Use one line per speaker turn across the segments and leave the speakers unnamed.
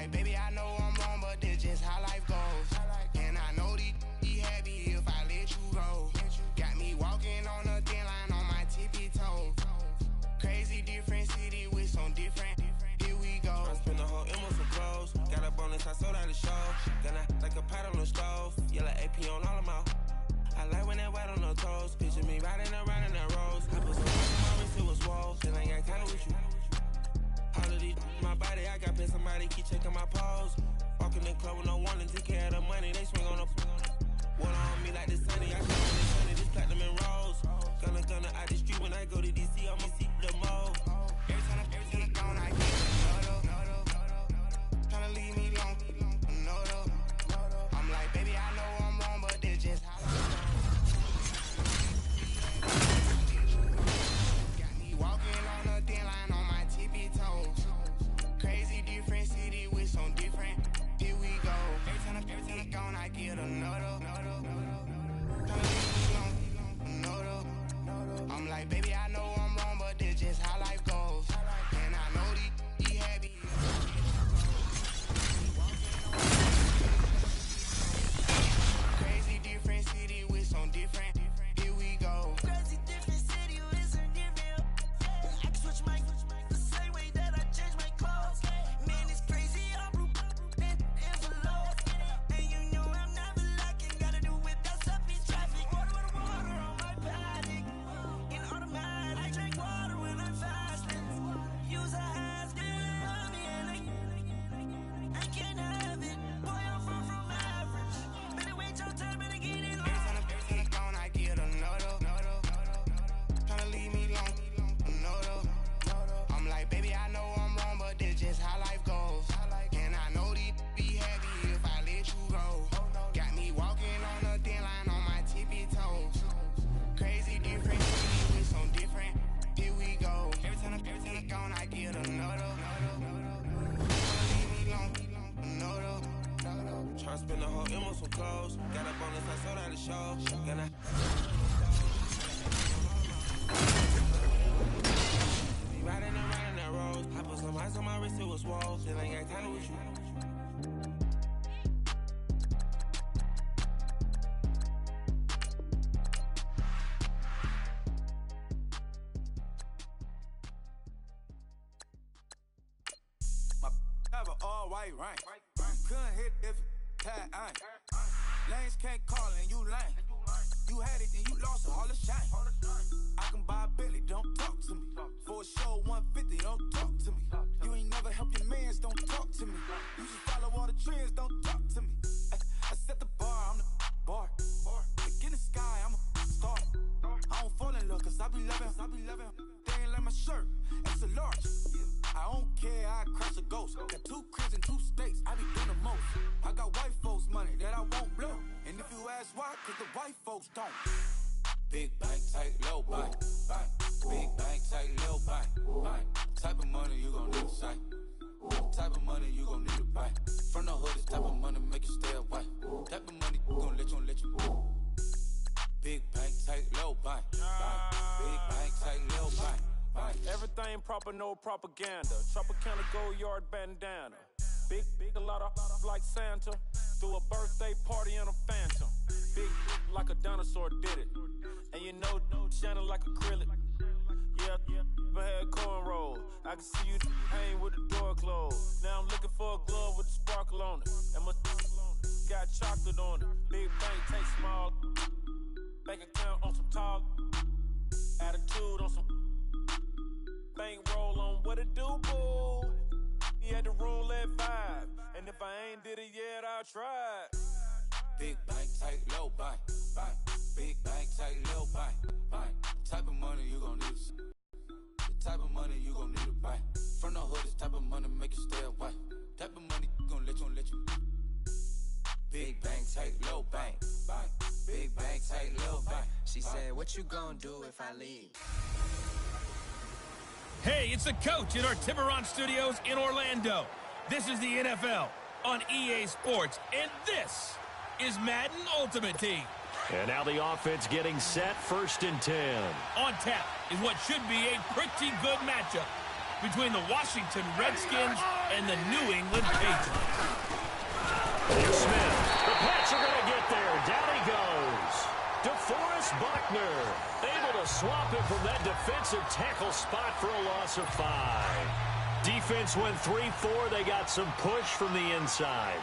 like, baby, I know I'm wrong, but this just how life goes. And I know these be happy if I let you go. Got me walking on a thin line on my tippy toes. Crazy different city with some different. Here we go.
I spent the whole M on some clothes. Got a bonus, I sold out the show. Gonna like a pot on the stove. Yellow AP on all of my. I like when that white on the toes. Picture me riding around in that rose. I put some on my wrist, it was swole. Then I got kinda with you. All of these, my body, I got paid somebody keep checking my pose. Walking in club with no warning, take care of the money. They swing on the. Water on me like the sunny. I shine in the sunny, this platinum and rose. Gonna out the street when I go to DC, I'ma see the mode.
Every time I gone, I get another. Tryna leave me long, another. I'm like, baby, I know I'm wrong, but this just how I got me walking on a thin line on my tippy toes. Crazy different city with some different. Here we go. Every time I gone, I get another. Tryna leave me long, another. I'm like, baby, I know I'm wrong, but this just how life goes. And I know these be happy. Crazy different city with some different. Here we go.
Crazy different city with some different. I can switch my the same way that I change my clothes. Man, it's crazy. I'm blue envelope. And you know I'm never lacking. Gotta do it. That's up in traffic. Water on my paddock. In automatic, I drink water when I'm fasting. Use a has on me and I can't have it. Boy, I'm far from average. Better wait your time, better get it on.
Every time I gone, I get another. Tryna leave me long, another. I'm like, baby, I know I'm wrong, but this just how life goes. And I know these be happy if I let you go. Got me walking on a thin line on my tippy toes. Crazy different city with some different. Here we go. Every time I gone, I get another. Tryna leave me long, another.
Tryna spend the whole M on some clothes. Got a bonus, I sold out the show. Gonna. Be riding around in that rose. I put some ice on my wrist, it was swole. Then I got kinda with you.
My have an all white rank. Couldn't hit if it tied ain't. Lanes can't call and you lame. You had it and you lost all the shine. I can buy a Billy, don't talk to me. For a show 150, don't talk to me. You ain't never help your mans, don't talk to me. You just follow all the trends, don't talk to me. I set the bar, I'm the bar. Like in the sky, I'm a star. I don't fall in love, cause I be loving. They ain't like my shirt, it's a large. I don't care, I crush a ghost. Got 2 cribs in 2 states, I be doing the most. I got white folks money that I won't blow. And if you ask why, cause the white folks don't. Big bank, tight, low bank. Big bank, tight, low bank. Type of money you gon' need to sight. Type of money you gon' need to buy. From the hood, this type of money make you stay away. Type of money gon' let you. Big bank, tight, low bank. Big bank, tight, low bank.
Everything proper, no propaganda. Tropicana gold yard bandana. Big, a lot of like Santa. Threw a birthday party in a phantom. Big like a dinosaur did it. And you know, shining like acrylic. Yeah, I had cornrow. I can see you hang with the door closed. Now I'm looking for a glove with a sparkle on it. And my got chocolate on it. Big bank, take small. Bank account on some talk. Attitude on some. Bank roll on what it do, boo. He had the roulette vibe. And if I ain't did it yet, I'll try.
Big bank, tight, low bank. Big bank, tight, low bank. Type of money you gon' need. The type of money you gon' need to buy. From the hood, this type of money make you stay away. Type of money gon' let you. Big bank, tight, low bank. Big bank, tight, low bank.
She said, what you gon' do if I leave?
Hey, it's the coach in our Tiburon studios in Orlando. This is the NFL on EA Sports, and this is Madden Ultimate Team.
And now the offense getting set, 1st and 10.
On tap is what should be a pretty good matchup. between the Washington Redskins and the New England Patriots.
Here's Smith. The Pats are going to get there. Down he goes. DeForest Buckner able to swap him from that defensive tackle spot for a loss of 5. Defense went 3-4. They got some push from the inside.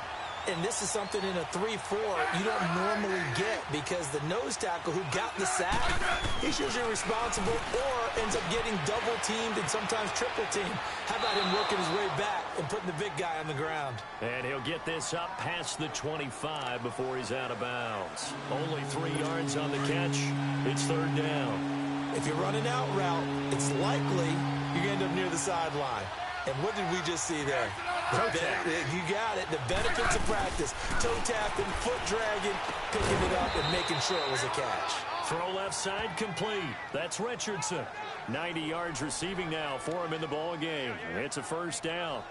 And this is something in a 3-4 you don't normally get because the nose tackle who got the sack, he's usually responsible or ends up getting double-teamed and sometimes triple-teamed. How about him working his way back and putting the big guy on the ground?
And he'll get this up past the 25 before he's out of bounds. Only 3 yards on the catch. It's 3rd down.
If you're running out route, it's likely you're going to end up near the sideline. And what did we just see there? You got it. The benefits of practice. Toe tapping, foot dragging, picking it up, and making sure it was a catch.
Throw left side complete. That's Richardson. 90 yards receiving now for him in the ball game. It's a 1st down.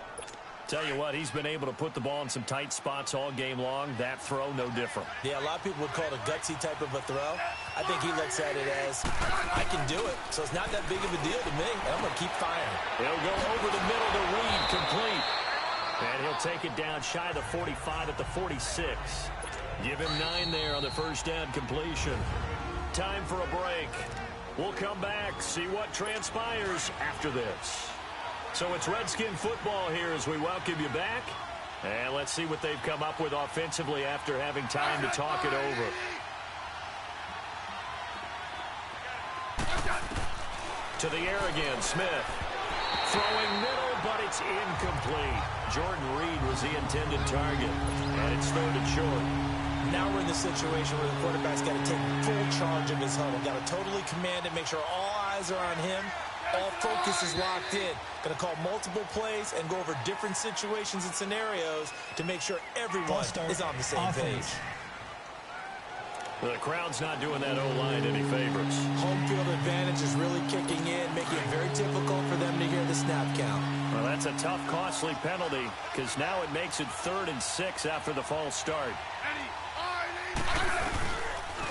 Tell you what, he's been able to put the ball in some tight spots all game long. That throw, no different.
Yeah, a lot of people would call it a gutsy type of a throw. I think he looks at it as, I can do it, so it's not that big of a deal to me, and I'm going to keep firing.
He'll go over the middle to Reed, complete. And he'll take it down shy of the 45 at the 46. Give him 9 there on the 1st down completion. Time for a break. We'll come back, see what transpires after this. So it's Redskin football here as we welcome you back. And let's see what they've come up with offensively after having time to talk it over. To the air again, Smith. Throwing middle, but it's incomplete. Jordan Reed was the intended target. And it's 3rd and short.
Now we're in the situation where the quarterback's got to take full charge of his huddle. Got to totally command it, make sure all eyes are on him. All focus is locked in. Going to call multiple plays and go over different situations and scenarios to make sure everyone is on the same page.
The crowd's not doing that O-line any favors.
Home field advantage is really kicking in, making it very difficult for them to hear the snap count.
Well, that's a tough, costly penalty because now it makes it 3rd and 6 after the false start.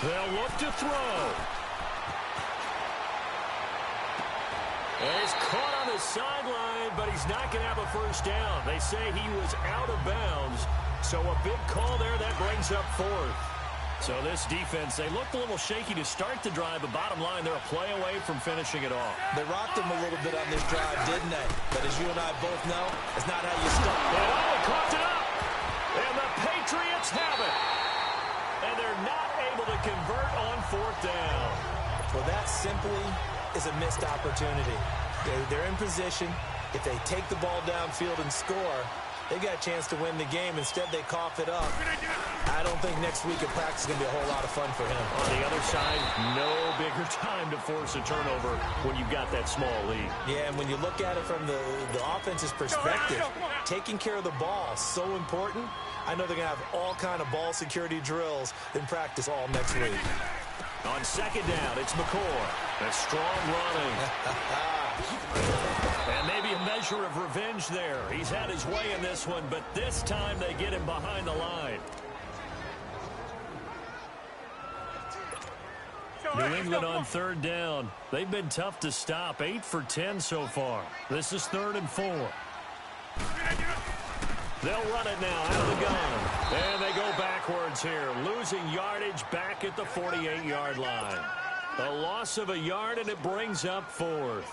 They'll look to throw. He's caught on the sideline, but he's not going to have a 1st down. They say he was out of bounds, so a big call there that brings up 4th. So this defense, they looked a little shaky to start the drive, but bottom line, they're a play away from finishing it off.
They rocked him a little bit on this drive, didn't they? But as you and I both know, it's not how you start.
Oh, he coughed it up! And the Patriots have it! And they're not able to convert on 4th down.
Well, that simply is a missed opportunity. They're in position. If they take the ball downfield and score, they got a chance to win the game. Instead, they cough it up. I don't think next week at practice is going to be a whole lot of fun for him.
On the other side, no bigger time to force a turnover when you've got that small lead.
Yeah, and when you look at it from the offense's perspective, taking care of the ball is so important. I know they're going to have all kind of ball security drills in practice all next week.
On 2nd down, it's McCoy. A strong running. And maybe a measure of revenge there. He's had his way in this one, but this time they get him behind the line. New England on 3rd down. They've been tough to stop. 8 for 10 so far. This is 3rd and 4. They'll run it now out of the gun. And they go backwards here, losing yardage back at the 48-yard line. A loss of a yard, and it brings up 4th.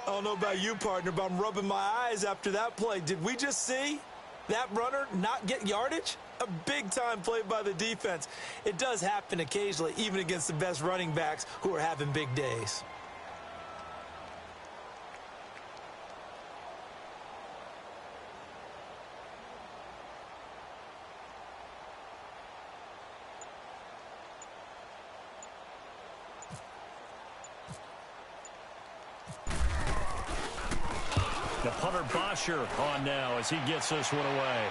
I don't know about you, partner, but I'm rubbing my eyes after that play. Did we just see that runner not get yardage? A big-time play by the defense. It does happen occasionally, even against the best running backs who are having big days.
The punter Bosher on now as he gets this one away.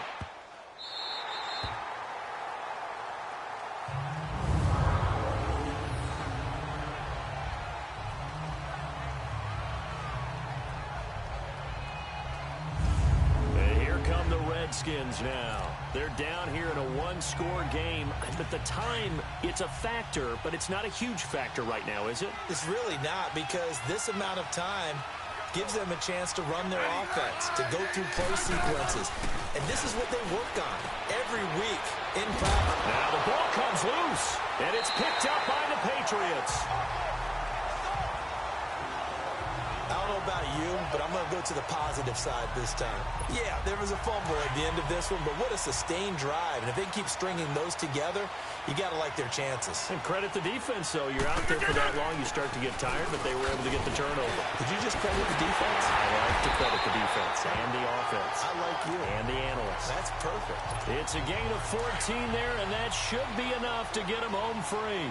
And here come the Redskins now. They're down here in a one-score game. But the time, it's a factor, but it's not a huge factor right now, is it?
It's really not, because this amount of time, gives them a chance to run their offense, to go through play sequences. And this is what they work on every week in practice.
Now the ball comes loose, and it's picked up by the Patriots.
I don't know about you, but I'm going to go to the positive side this time. Yeah, there was a fumble at the end of this one, but what a sustained drive. And if they keep stringing those together, you got to like their chances.
And credit the defense, though. You're out there for that long, you start to get tired, but they were able to get the turnover.
Did you just credit the defense?
I like to credit the defense and the offense.
I like you.
And the analysts.
That's perfect.
It's a gain of 14 there, and that should be enough to get him home free.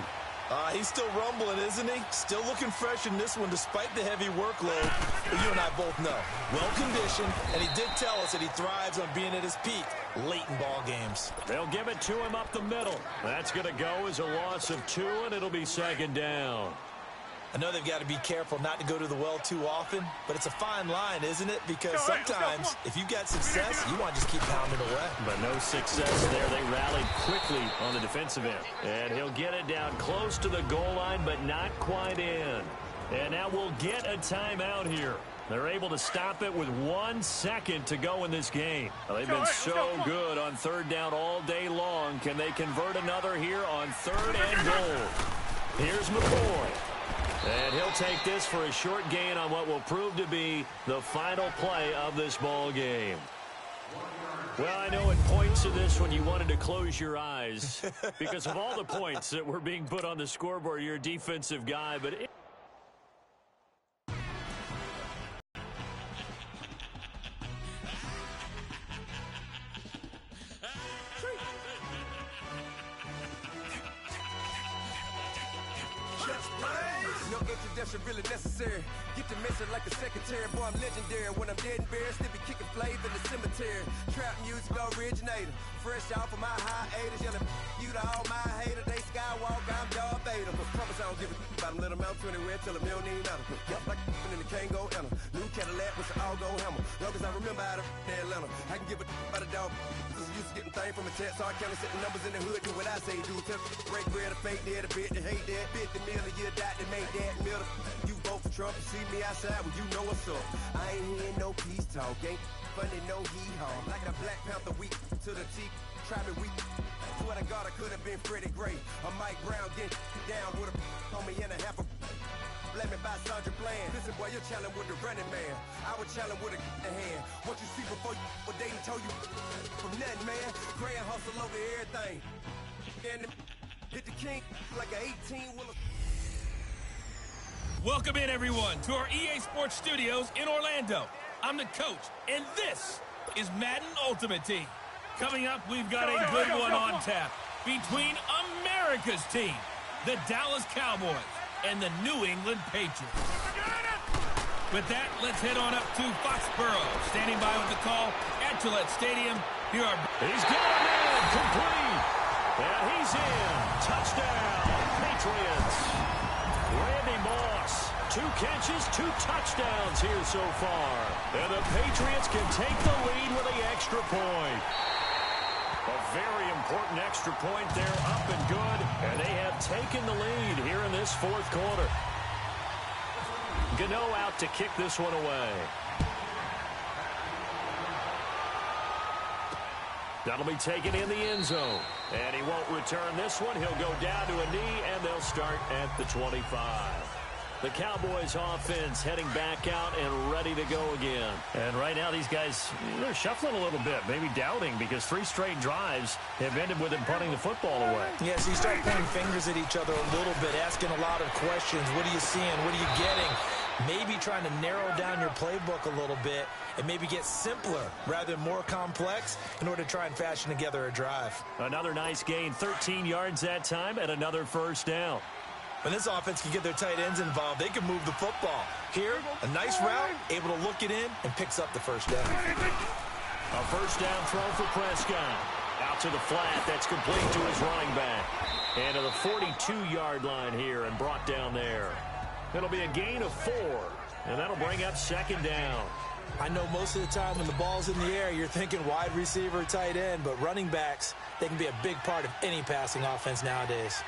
He's still rumbling, isn't he? Still looking fresh in this one despite the heavy workload. But you and I both know. Well-conditioned, and he did tell us that he thrives on being at his peak late in ball games.
They'll give it to him up the middle. That's going to go as a loss of 2, and it'll be second down.
I know they've got to be careful not to go to the well too often, but it's a fine line, isn't it? Because sometimes, if you've got success, you want to just keep pounding away.
But no success there. They rallied quickly on the defensive end. And he'll get it down close to the goal line, but not quite in. And now we'll get a timeout here. They're able to stop it with 1 second to go in this game. They've been so good on third down all day long. Can they convert another here on 3rd and goal? Here's McCoy. And he'll take this for a short gain on what will prove to be the final play of this ball game. Well, I know at points of this when you wanted to close your eyes because of all the points that were being put on the scoreboard. You're a defensive guy, but
no introduction really necessary. Get the message like a secretary. Boy, I'm legendary. When I'm dead and buried, still be kicking flavor in the cemetery. Trap music originator. Fresh off of my hiatus. Yelling you to all my haters. They skywalk, I'm Darth Vader. Promise I don't give a about them. Let them out anywhere till them don't need matter. Yup, like in the can't go enter. New Cadillac with the all-go hammer. Long as I remember how to Atlanta. I can give a about a dog. Used to getting things from a text. So I can't set the numbers in the hood. Do what I say do. Tell break bread, a fake dead, a bit, they hate that. 50 million, you die to make that middle. You vote for Trump, you see me outside, well, you know what's up. I ain't hearing no peace talk, ain't funny, no hee-haw. Like a Black Panther weak to the teeth, try me weak. Swear to God, I could have been Freddie Gray. Or Mike Brown getting down with a on me and a half a blame me by Sandra Bland. Listen, boy, you're challenging with the running man. I would challenge with a hand. What you see before you, what they told you from nothing, man. Pray and hustle over everything. And hit the king like an 18-wheeler.
Welcome in, everyone, to our EA Sports Studios in Orlando. I'm the coach, and this is Madden Ultimate Team. Coming up, we've got a good one on tap between America's team, the Dallas Cowboys, and the New England Patriots. With that, let's head on up to Foxborough. Standing by with the call at Gillette Stadium. Here are...
He's got him in, complete. And he's in. Touchdown, Patriots. Randy Moss, 2 catches, 2 touchdowns here so far. And the Patriots can take the lead with the extra point. A very important extra point there, up and good. And they have taken the lead here in this 4th quarter. Gano out to kick this one away. That'll be taken in the end zone. And he won't return this one. He'll go down to a knee, and they'll start at the 25. The Cowboys offense heading back out and ready to go again. And right now these guys, they're shuffling a little bit, maybe doubting, because 3 straight drives have ended with them punting the football away.
Yeah, so you start pointing fingers at each other a little bit, asking a lot of questions. What are you seeing? What are you getting? Maybe trying to narrow down your playbook a little bit and maybe get simpler rather than more complex in order to try and fashion together a drive.
Another nice gain, 13 yards that time, and another first down.
When this offense can get their tight ends involved, they can move the football. Here, a nice route, able to look it in, and picks up the first down.
A first down throw for Prescott. Out to the flat, that's complete to his running back. And to the 42-yard line here and brought down there. It'll be a gain of 4, and that'll bring up second down.
I know most of the time when the ball's in the air, you're thinking wide receiver, tight end, but running backs, they can be a big part of any passing offense nowadays.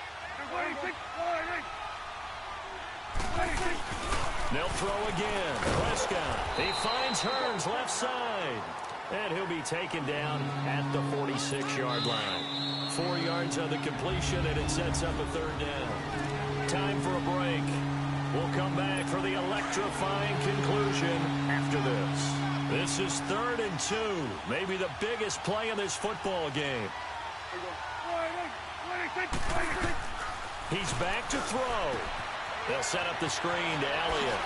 They'll throw again. Prescott. He finds Hearns left side. And he'll be taken down at the 46-yard line. 4 yards on the completion, and it sets up a third down. Time for a break. We'll come back for the electrifying conclusion after this. This is 3rd and 2. Maybe the biggest play in this football game. He's back to throw. They'll set up the screen to Elliott.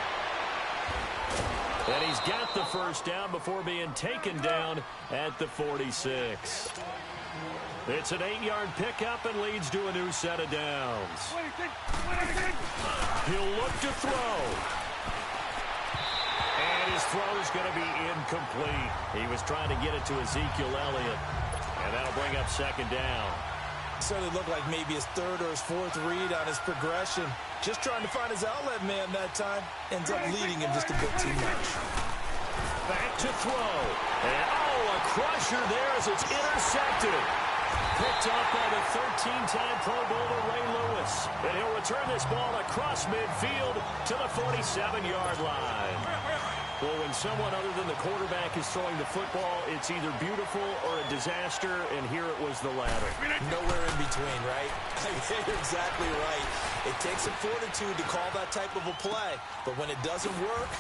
And he's got the first down before being taken down at the 46. It's an 8-yard pickup and leads to a new set of downs. He'll look to throw. And his throw is going to be incomplete. He was trying to get it to Ezekiel Elliott. And that'll bring up 2nd down.
Certainly looked like maybe his 3rd or his 4th read on his progression. Just trying to find his outlet man that time. Ends up leading him just a bit too much.
Back to throw. And, a crusher there as it's intercepted. Picked up by the 13-time Pro Bowler Ray Lewis. And he'll return this ball across midfield to the 47-yard line. Well, when someone other than the quarterback is throwing the football, it's either beautiful or a disaster, and here it was the latter.
Nowhere in between, right? You're exactly right. It takes some fortitude to call that type of a play, but when it doesn't work,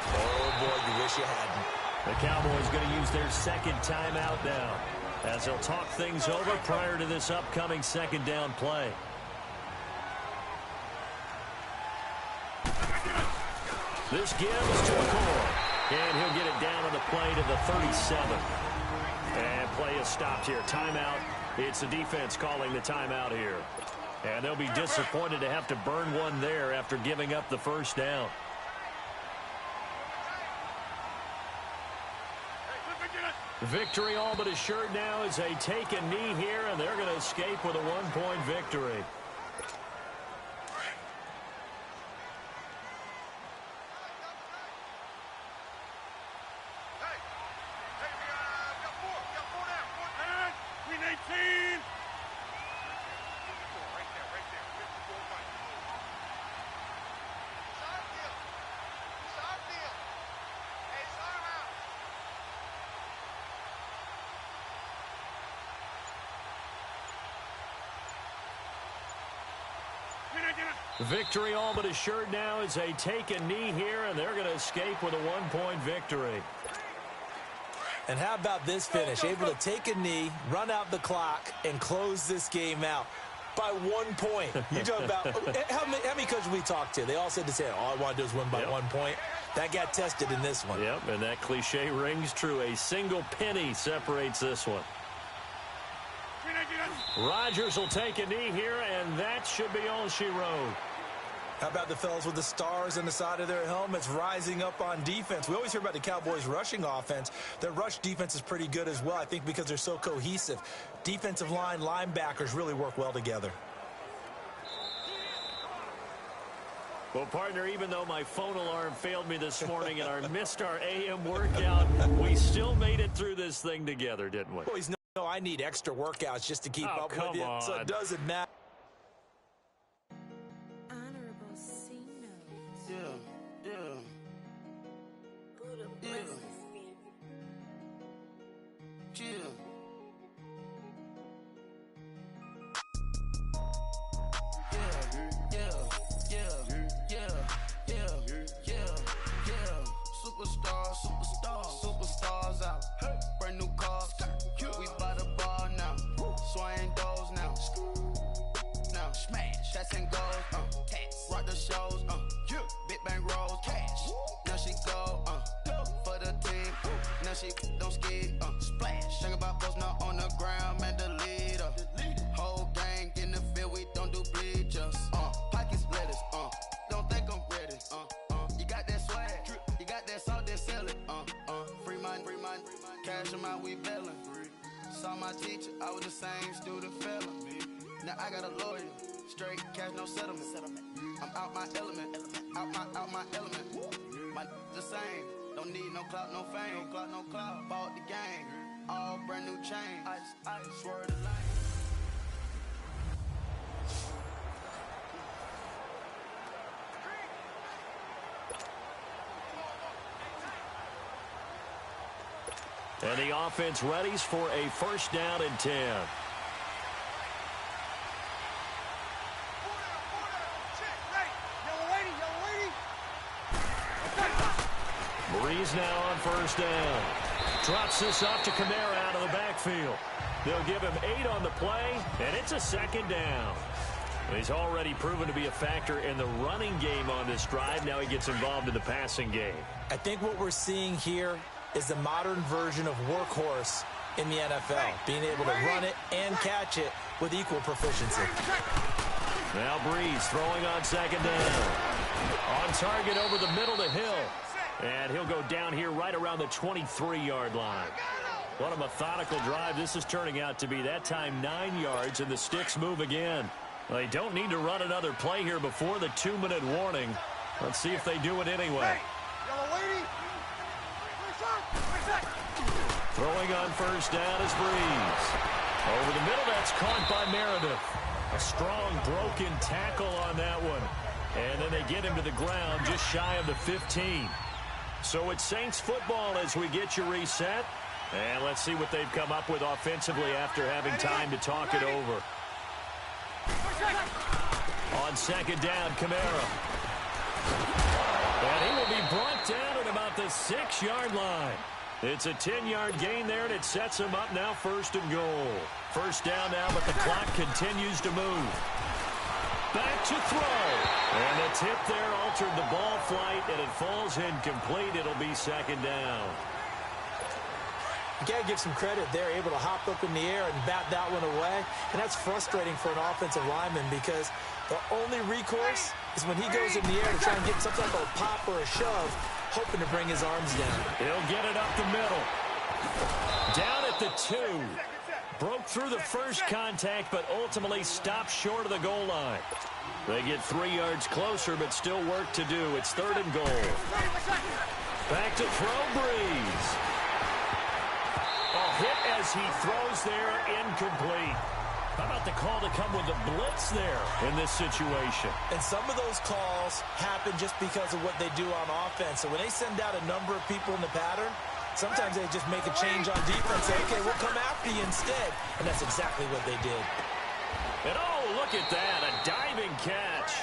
oh boy, you wish you hadn't.
The Cowboys going to use their 2nd timeout now, as they'll talk things over prior to this upcoming 2nd down play. This gives to McCoy, and he'll get it down on the play to the 37. And play is stopped here. Timeout. It's the defense calling the timeout here. And they'll be disappointed to have to burn one there after giving up the first down. Victory all but assured now as they take a knee here, and they're going to escape with a 1-point victory. Victory all but assured now as they take a knee here, and they're going to escape with a 1-point victory.
And how about this finish? Able to take a knee, run out the clock, and close this game out by 1 point. You talk about how many coaches we talked to? They all said the same. All I want to do is win by 1 point. That got tested in this one.
Yep, and that cliche rings true. A single penny separates this one. Rodgers will take a knee here, and that should be all she wrote.
How about the fellas with the stars on the side of their helmets rising up on defense? We always hear about the Cowboys' rushing offense. Their rush defense is pretty good as well, I think, because they're so cohesive. Defensive line, linebackers really work well together.
Well, partner, even though my phone alarm failed me this morning and I missed our AM workout, we still made it through this thing together, didn't we?
Boys, no, I need extra workouts just to keep up with you, so it doesn't matter.
Superstars out. Brand new cars. We buy the bar now. Swaying doors now. Now smash. Shots and goals. Rock the shows. Big bang rolls. Cash. Now she go. For the team. Now she don't ski. Splash. Think about post now on the ground. Man, the leader. Whole gang in the field. We don't do bleachers. Pockets lettuce. Don't think I'm ready. You got that swag. You got that salt, that sell it. Free mind. Cash them out, we bailin'. Saw my teacher, I was the same student fella. Now I got a lawyer. Straight cash, no settlement. I'm out my element. Out my element. My the same. Don't need no clout, no fame. No clout. Bought the game. All brand new chain. I swear the lane.
And the offense readies for a first down and 10. Breeze now on first down. Drops this off to Kamara out of the backfield. They'll give him 8 on the play, and it's a second down. He's already proven to be a factor in the running game on this drive. Now he gets involved in the passing game.
I think what we're seeing here is the modern version of workhorse in the NFL, being able to run it and catch it with equal proficiency.
Now Breeze throwing on second down. On target over the middle to Hill. And he'll go down here right around the 23-yard line. What a methodical drive this is turning out to be. That time 9 yards, and the sticks move again. They don't need to run another play here before the 2-minute warning. Let's see if they do it anyway. Throwing on first down is Breeze. Over the middle, that's caught by Meredith. A strong broken tackle on that one. And then they get him to the ground just shy of the 15. So it's Saints football as we get you reset. And let's see what they've come up with offensively after having time to talk it over. On second down, Kamara. And he will be brought down at about the 6-yard line. It's a 10-yard gain there, and it sets him up now first and goal. First down now, but the clock continues to move. Back to throw. And the tip there altered the ball flight, and it falls incomplete. It'll be second down.
You got to give some credit. They're able to hop up in the air and bat that one away. And that's frustrating for an offensive lineman because the only recourse is when he goes in the air to try and get some type of a pop or a shove, hoping to bring his arms down.
He'll get it up the middle. Down at the 2. Broke through the first contact, but ultimately stopped short of the goal line. They get 3 yards closer, but still work to do. It's third and goal. Back to throw, Breeze. A hit as he throws there, incomplete. How about the call to come with the blitz there in this situation?
And some of those calls happen just because of what they do on offense. So when they send out a number of people in the pattern, sometimes they just make a change on defense. Say, okay, we'll come after you instead. And that's exactly what they did.
And oh, look at that, a diving catch.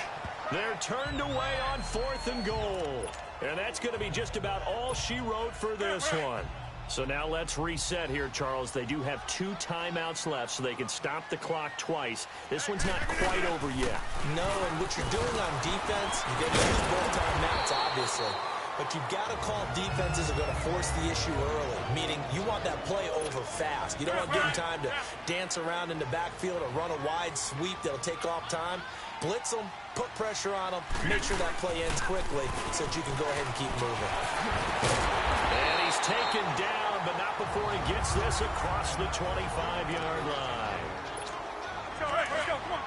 They're turned away on fourth and goal. And that's going to be just about all she wrote for this one. So now let's reset here, Charles. They do have 2 timeouts left, so they can stop the clock twice. This one's not quite over yet.
No, and what you're doing on defense, you're going to use both timeouts, obviously. But you've got to call defenses are going to force the issue early, meaning you want that play over fast. You don't want to give them time to dance around in the backfield or run a wide sweep that'll take off time. Blitz them, put pressure on them, make sure that play ends quickly so that you can go ahead and keep moving.
And he's taken down, but not before he gets this across the 25-yard line.
Let's go, come on.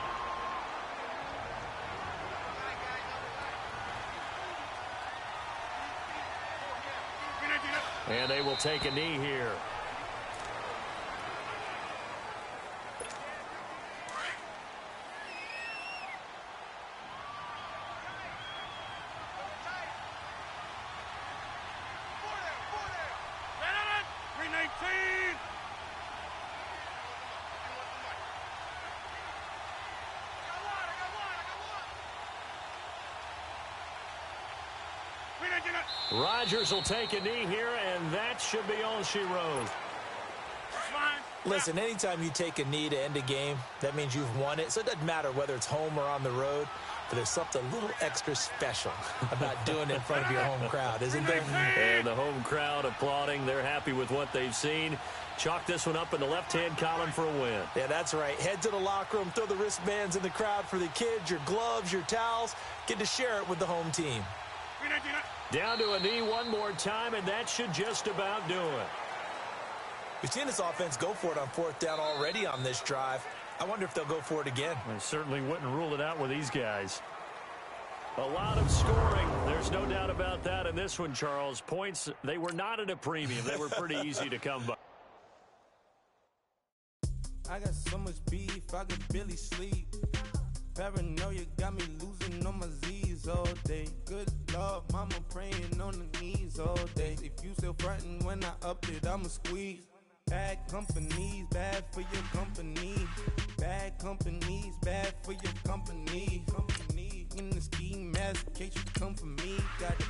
And they will take a knee here. Rodgers will take a knee here, and that should be all she wrote.
Listen, anytime you take a knee to end a game, that means you've won it. So it doesn't matter whether it's home or on the road, but there's something a little extra special about doing it in front of your home crowd, isn't there?
And the home crowd applauding. They're happy with what they've seen. Chalk this one up in the left-hand column for a win.
Yeah, that's right. Head to the locker room, throw the wristbands in the crowd for the kids, your gloves, your towels. Get to share it with the home team.
Down to a knee one more time, and that should just about do it.
We've seen this offense go for it on fourth down already on this drive. I wonder if they'll go for it again.
I certainly wouldn't rule it out with these guys. A lot of scoring. There's no doubt about that in this one, Charles. Points, they were not at a premium. They were pretty easy to come by.
I got so much beef, I could barely sleep.
Paranoia got me losing on my Z's all day. Good Lord, mama praying on the knees all day. If you still frontin' when I up it, I'ma squeeze. Bad companies, bad for your company. Bad companies, bad for your company. In the ski mask in case you come for me. Got it.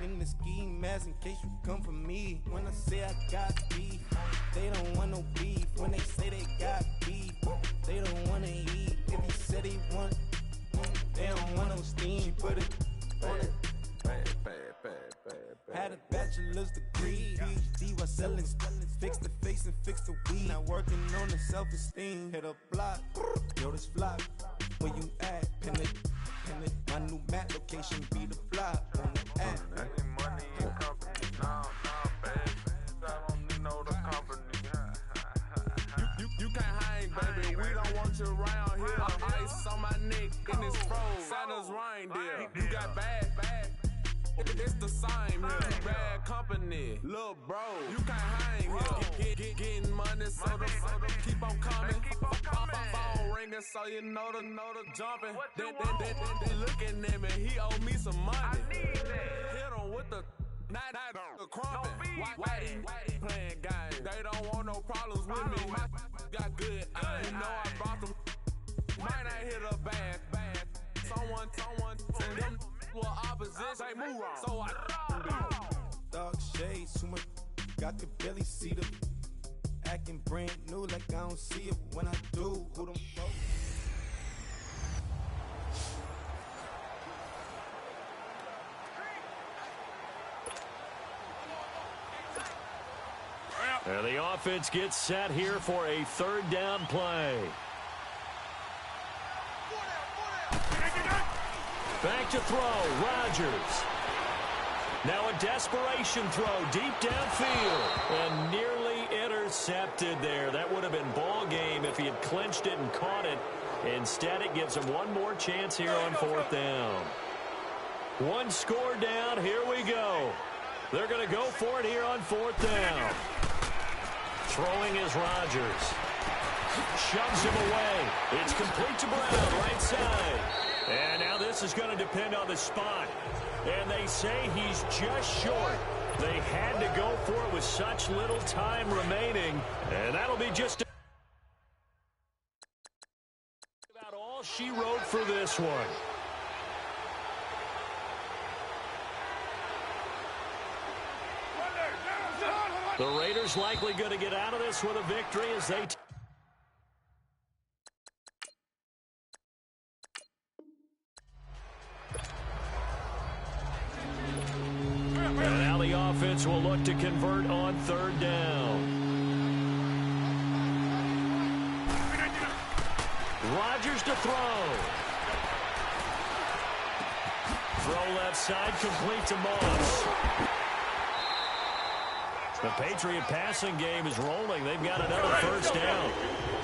In the ski mask in case you come for me. When I say I got beef, they don't want no beef. When they say they got beef, they don't wanna eat. If you said they want, they don't want no steam. She put it on it. Had a bachelor's degree, PhD while selling. Fix the face and fix the weed. Now working on the self-esteem. Hit a block, yo this flock. Where you at? Pin it. My new map location be the block on the app.
Money and company, nah, baby. I don't know the company. You can't hang, baby. We don't want you around here. Ice on my neck in this froze. Santa's reindeer. You got bad. It's the same here. Bad company, little bro. You can't hang here. Getting money, so the keep on coming. Phone ringing, so you know the jumping. They looking at me. He owe me some money. Hit him with the the crumping. Whitey playing games. They don't want no problems with me. Got good. You know I brought them. Might not hit a bad. Someone, and them were opposition. They move wrong. So I
dark shades, too much. I could barely see them. Acting brand new like I don't see it. When I do, who them folks?
And the offense gets set here for a third down play. Back to throw, Rodgers. Now a desperation throw deep downfield. And nearly intercepted there. That would have been ball game if he had clinched it and caught it. Instead, it gives him one more chance here on fourth down. One score down. Here we go. They're going to go for it here on fourth down. Throwing is Rodgers. Shoves him away. It's complete to Brown, right side. And now this is going to depend on the spot. And they say he's just short. They had to go for it with such little time remaining. And that'll be just about all she wrote for this one. The Raiders likely going to get out of this with a victory as they and now the offense will look to convert on third down. Rodgers to throw. Throw left side, complete to Moss. The Patriot passing game is rolling. They've got another first down.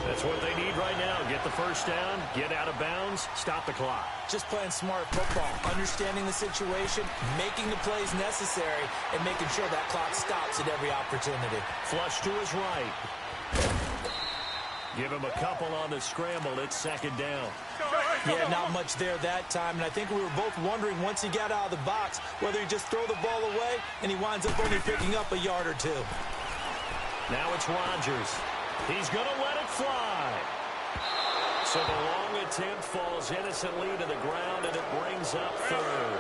That's what they need right now. Get the first down, get out of bounds, stop the clock.
Just playing smart football, understanding the situation, making the plays necessary, and making sure that clock stops at every opportunity.
Flush to his right. Give him a couple on the scramble. It's second down.
Yeah, not much there that time, and I think we were both wondering once he got out of the box whether he'd just throw the ball away, and he winds up only picking up a yard or two.
Now it's Rodgers. He's going to let it fly. So the long attempt falls innocently to the ground, and it brings up third.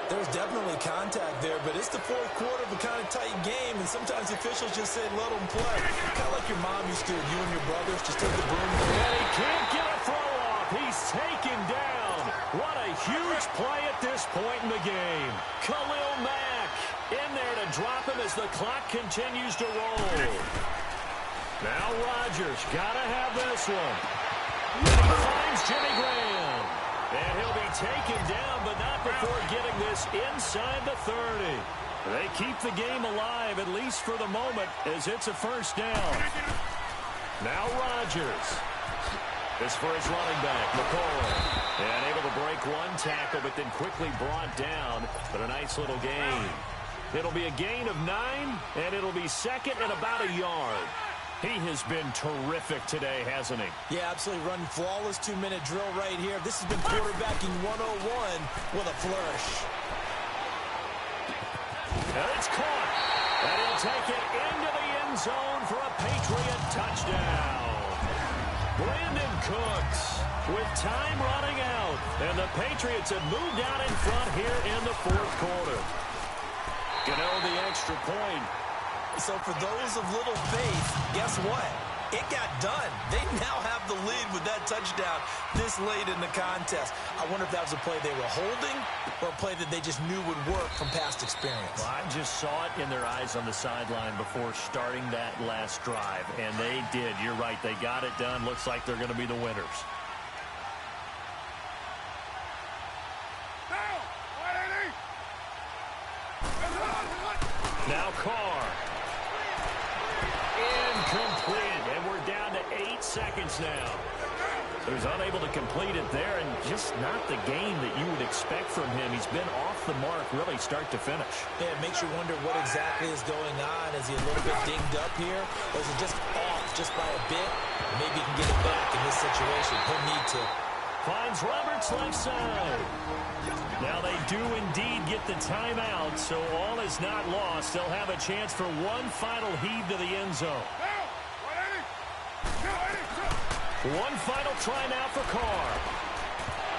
There's definitely contact there, but it's the fourth quarter of a kind of tight game, and sometimes officials just say, let them play. Kind of like your mom used to, you and your brothers just take the broom.
And he can't get a throw off. He's taken down. What a huge play at this point in the game. Khalil Mack in there to drop him as the clock continues to roll. Now Rodgers got to have this one. And he finds Jimmy Graham. And he'll be taken down, but not before getting this inside the 30. They keep the game alive, at least for the moment, as it's a first down. Now Rodgers. This for his running back, McCoy. And able to break one tackle, but then quickly brought down. But a nice little gain. It'll be a gain of 9, and it'll be second and about a yard. He has been terrific today, hasn't he?
Yeah, absolutely. Running flawless 2-minute drill right here. This has been quarterbacking 101 with a flourish.
And it's caught. And he'll take it into the end zone for a Patriot touchdown. Brandon Cooks with time running out. And the Patriots have moved out in front here in the fourth quarter. Gano the extra point.
So for those of little faith, guess what? It got done. They now have the lead with that touchdown this late in the contest. I wonder if that was a play they were holding or a play that they just knew would work from past experience.
Well, I just saw it in their eyes on the sideline before starting that last drive, and they did. You're right. They got it done. Looks like they're going to be the winners. Now Carr. Incomplete, and we're down to 8 seconds now. He was unable to complete it there, and just not the game that you would expect from him. He's been off the mark really start to finish.
Yeah, it makes you wonder what exactly is going on. Is he a little bit dinged up here, or is it just off just by a bit? Maybe he can get it back in this situation. He'll need to.
Finds Roberts left side. Now they do indeed get the timeout, so all is not lost. They'll have a chance for one final heave to the end zone. One final try now for Carr.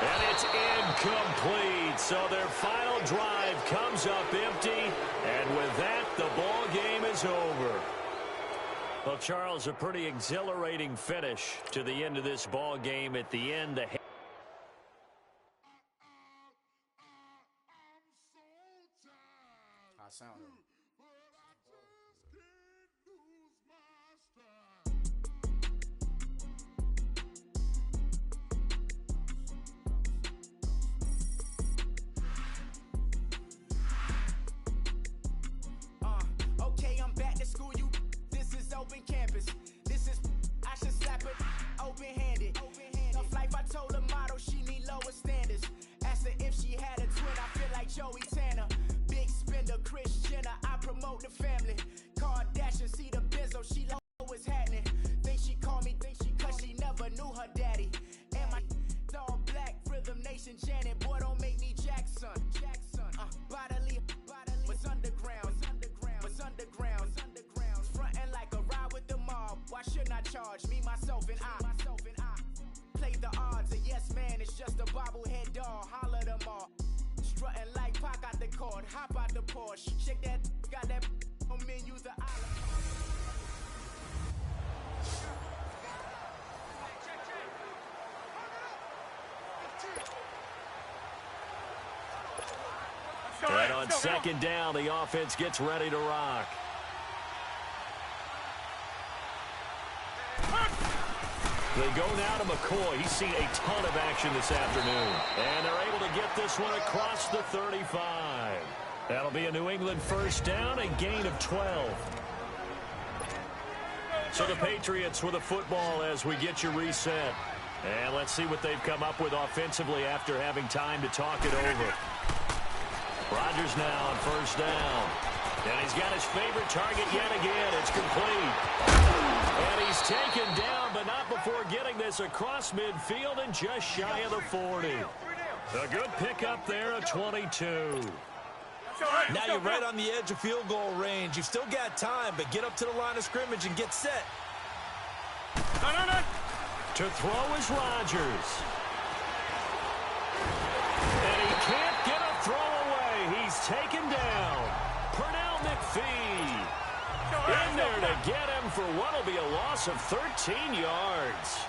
And it's incomplete. So their final drive comes up empty. And with that, the ball game is over. Well, Charles, a pretty exhilarating finish to the end of this ball game. At the end,
Okay, I'm back to school, you. This is open campus. This is, I should slap it open-handed. Tough life, I told her motto, she need lower standards. Asked her if she had a twin, I feel like Joey Tanner. Big spender, Chris Jenner, I promote the family. Kardashian, see the Benzo, she know what's happening. Think she called me, cause she never knew her daddy. And my all black, Rhythm Nation, Janet, boy, don't make me Jackson. Bodily, was underground. Frontin' like a ride with the mob. Why shouldn't I charge me, myself, and I? Play the odds, a yes man, it's just a bobblehead doll. Holler them all. Strutting like Pac out the court, hop out the Porsche. Shake that, got that on menu, the island.
and on second down, the offense gets ready to rock. They go now to McCoy. He's seen a ton of action this afternoon. And they're able to get this one across the 35. That'll be a New England first down, a gain of 12. So the Patriots with a football as we get you reset. And let's see what they've come up with offensively after having time to talk it over. Rodgers now on first down. And he's got his favorite target yet again. It's complete. And he's taken down, but not before getting this across midfield and just shy of the 40. A good pickup there, a 22.
Now you're right on the edge of field goal range. You've still got time, but get up to the line of scrimmage and get set.
To throw is Rodgers. And he can't get a throw away. He's taken down. Pernell McPhee in there to get him for what will be a loss of 13 yards.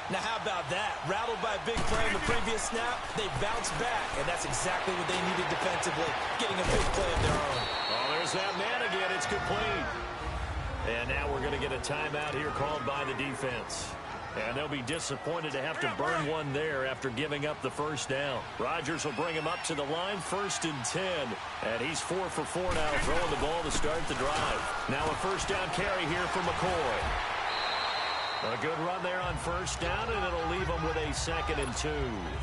Now how about that? Rattled by a big play in the previous snap, they bounced back, and that's exactly what they needed defensively, getting a big play of their own.
Oh, there's that man again. It's complete. And now we're going to get a timeout here called by the defense. And they'll be disappointed to have to burn one there after giving up the first down. Rodgers will bring him up to the line, 1st and 10. And he's 4 for 4 now, throwing the ball to start the drive. Now a first down carry here for McCoy. A good run there on first down, and it'll leave them with a 2nd and 2.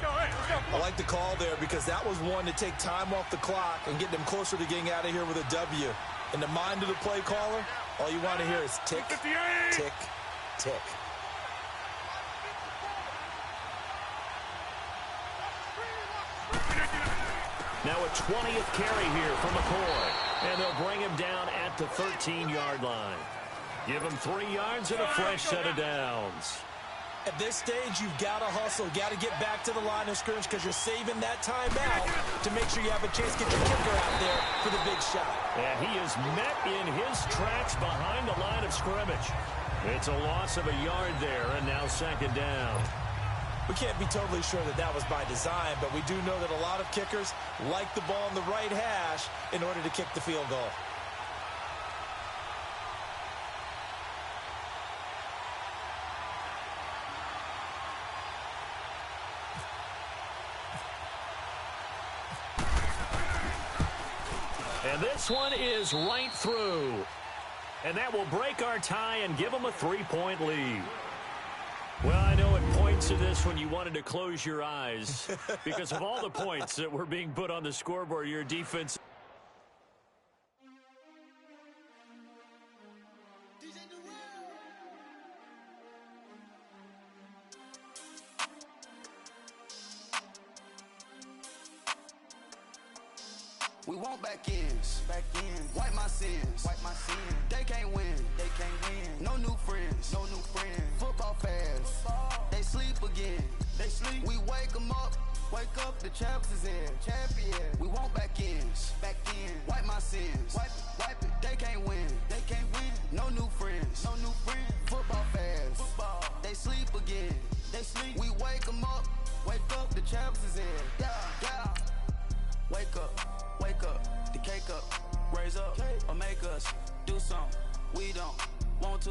I like the call there because that was one to take time off the clock and get them closer to getting out of here with a W. In the mind of the play caller, All you want to hear is tick, tick, tick.
Now a 20th carry here for McCoy. And they'll bring him down at the 13-yard line. Give him 3 yards and a fresh set of downs.
At this stage, you've got to hustle, got to get back to the line of scrimmage because you're saving that time out to make sure you have a chance to get your kicker out there for the big shot.
And he is met in his tracks behind the line of scrimmage. It's a loss of a yard there, and now second down.
We can't be totally sure that that was by design, but we do know that a lot of kickers like the ball in the right hash in order to kick the field goal.
And this one is right through. And that will break our tie and give them a 3-point lead. Well, I know it points to this when you wanted to close your eyes because of all the points that were being put on the scoreboard, your defense.
We want back ends. Wipe my sins. They can't win. No new friends. Football fans. They sleep again. We wake them up. Wake up, the champs is in. Champion. We want back ends. Wipe my sins. Wipe it. They can't win. No new friends. Football fans. They sleep again. We wake them up. Wake up, the champs is in. Yeah. Wake up, the cake up, raise up, or make us do something we don't want to.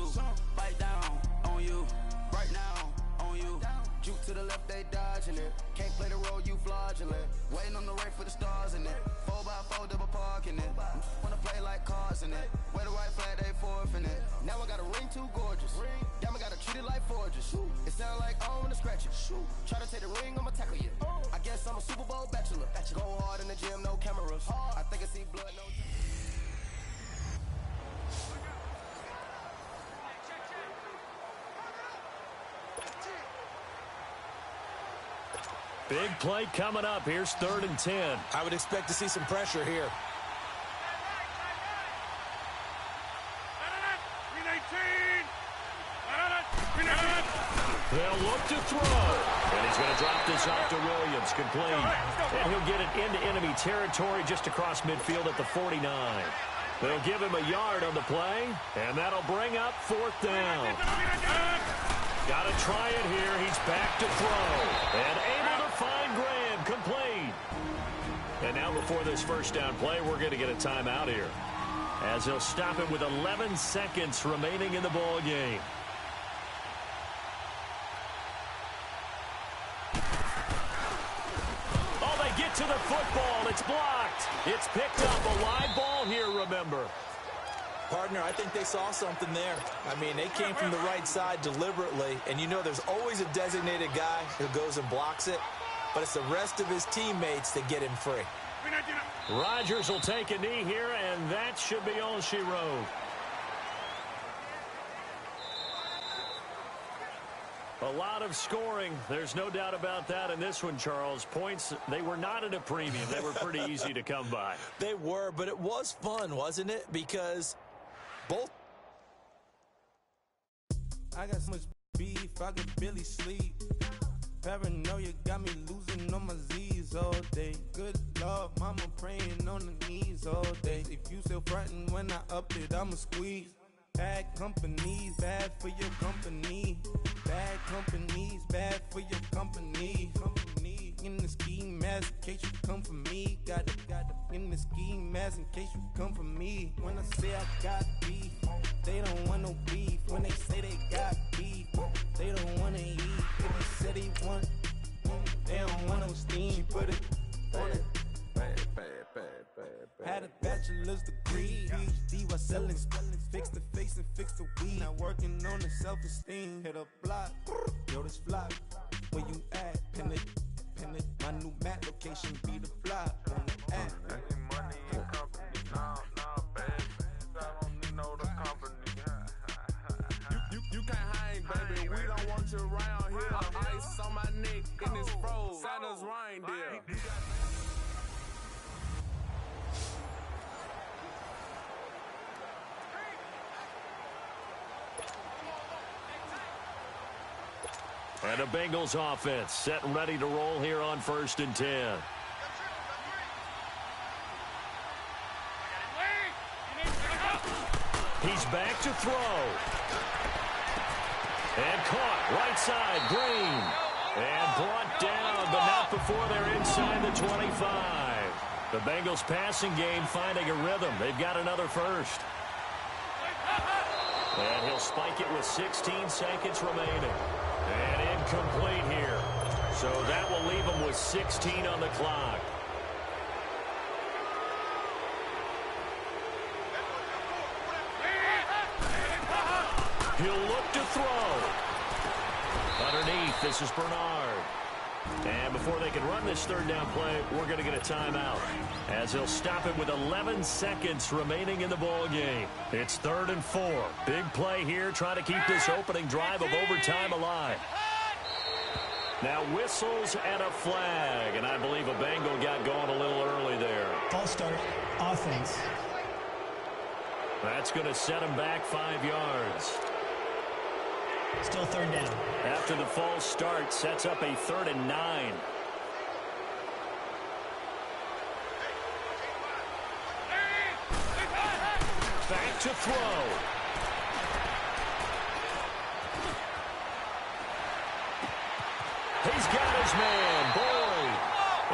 Bite down on you, right now on you. Juke to the left, they dodging it. Can't play the role, you fraudulent. Waiting on the right for the stars in it. 4x4 double parking it. Wanna play like cars in it. Wear the white flag, they forfeit it. Now I got a ring too gorgeous. Damn, I gotta treat it like forges. It sound like I wanna scratch it. Try to take the ring, I'ma tackle you. I guess I'm a Super Bowl bachelor. Go hard in the gym, no cameras. I think I see blood, no.
Big play coming up. Here's 3rd and 10.
I would expect to see some pressure here.
They'll look to throw. And he's going to drop this off to Williams. Complete. And he'll get it into enemy territory just across midfield at the 49. They'll give him a yard on the play. And that'll bring up 4th down. Got to try it here. He's back to throw. And able to find Graham. Complete. And now before this first down play, we're going to get a timeout here, as he'll stop him with 11 seconds remaining in the ball game. Oh, they get to the football. It's blocked. It's picked up. A live ball here, remember.
Partner, I think they saw something there. I mean, they came from the right side deliberately, and you know there's always a designated guy who goes and blocks it, but it's the rest of his teammates that get him free.
Rodgers will take a knee here, and that should be all she wrote. A lot of scoring. There's no doubt about that in this one, Charles. Points, they were not at a premium. They were pretty easy to come by.
They were, but it was fun, wasn't it? Because both.
I got so much beef, I could barely sleep. Paranoia got me losing on my Z's all day. Good Lord, mama praying on the knees all day. If you still frontin' when I up it, I'ma squeeze. Bad companies, bad for your company. Bad companies, bad for your company. In the ski mask, in case you come for me. Got it in the ski mask, in case you come for me. When I say I got beef, they don't want no beef. When they say they got beef, they don't wanna eat. If they say they want, they don't want no steam. She put it on it. Had a bachelor's degree, PhD while selling. Fix the face and fix the weed. Now working on the self-esteem. Hit a block, yo, this flock. Where you at? Pin it. My new mat location be the flock. On the app.
Money and company, nah, baby. I don't need no the company. we don't want you around here. Ice on my neck in this froze. Santa's reindeer.
And the Bengals offense set and ready to roll here on 1st and 10. He's back to throw. And caught right side, Green. And brought down, but not before they're inside the 25. The Bengals passing game finding a rhythm. They've got another first. And he'll spike it with 16 seconds remaining. And incomplete here. So that will leave him with 16 on the clock. He'll look to throw. Underneath, this is Bernard. And before they can run this third down play, we're going to get a timeout, as they'll stop it with 11 seconds remaining in the ball game. It's 3rd and 4. Big play here, trying to keep this opening drive of overtime alive. Now whistles and a flag, and I believe a Bengal got going a little early there.
False start, offense.
That's going to set him back 5 yards.
Still 3rd down.
After the false start, sets up a 3rd and 9. Back to throw. He's got his man, Boyd.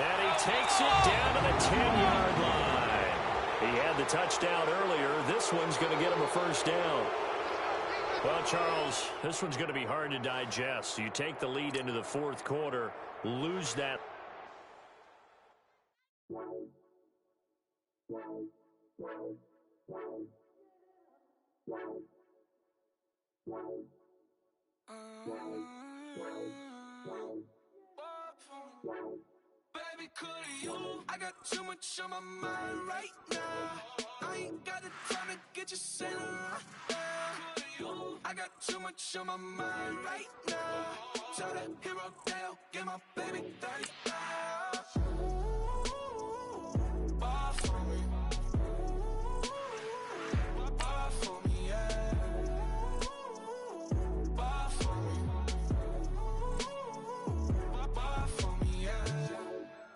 And he takes it down to the 10-yard line. He had the touchdown earlier. This one's going to get him a first down. Well, Charles, this one's going to be hard to digest. You take the lead into the 4th quarter, lose that.
Baby, could you? I got too much on my mind right now. I ain't got the time to get you sailing right now. I got too much on my mind right now. Tell that hero down, get my baby 35. Ball for me. Ball for me, yeah. Ball for me. Ball for me, yeah.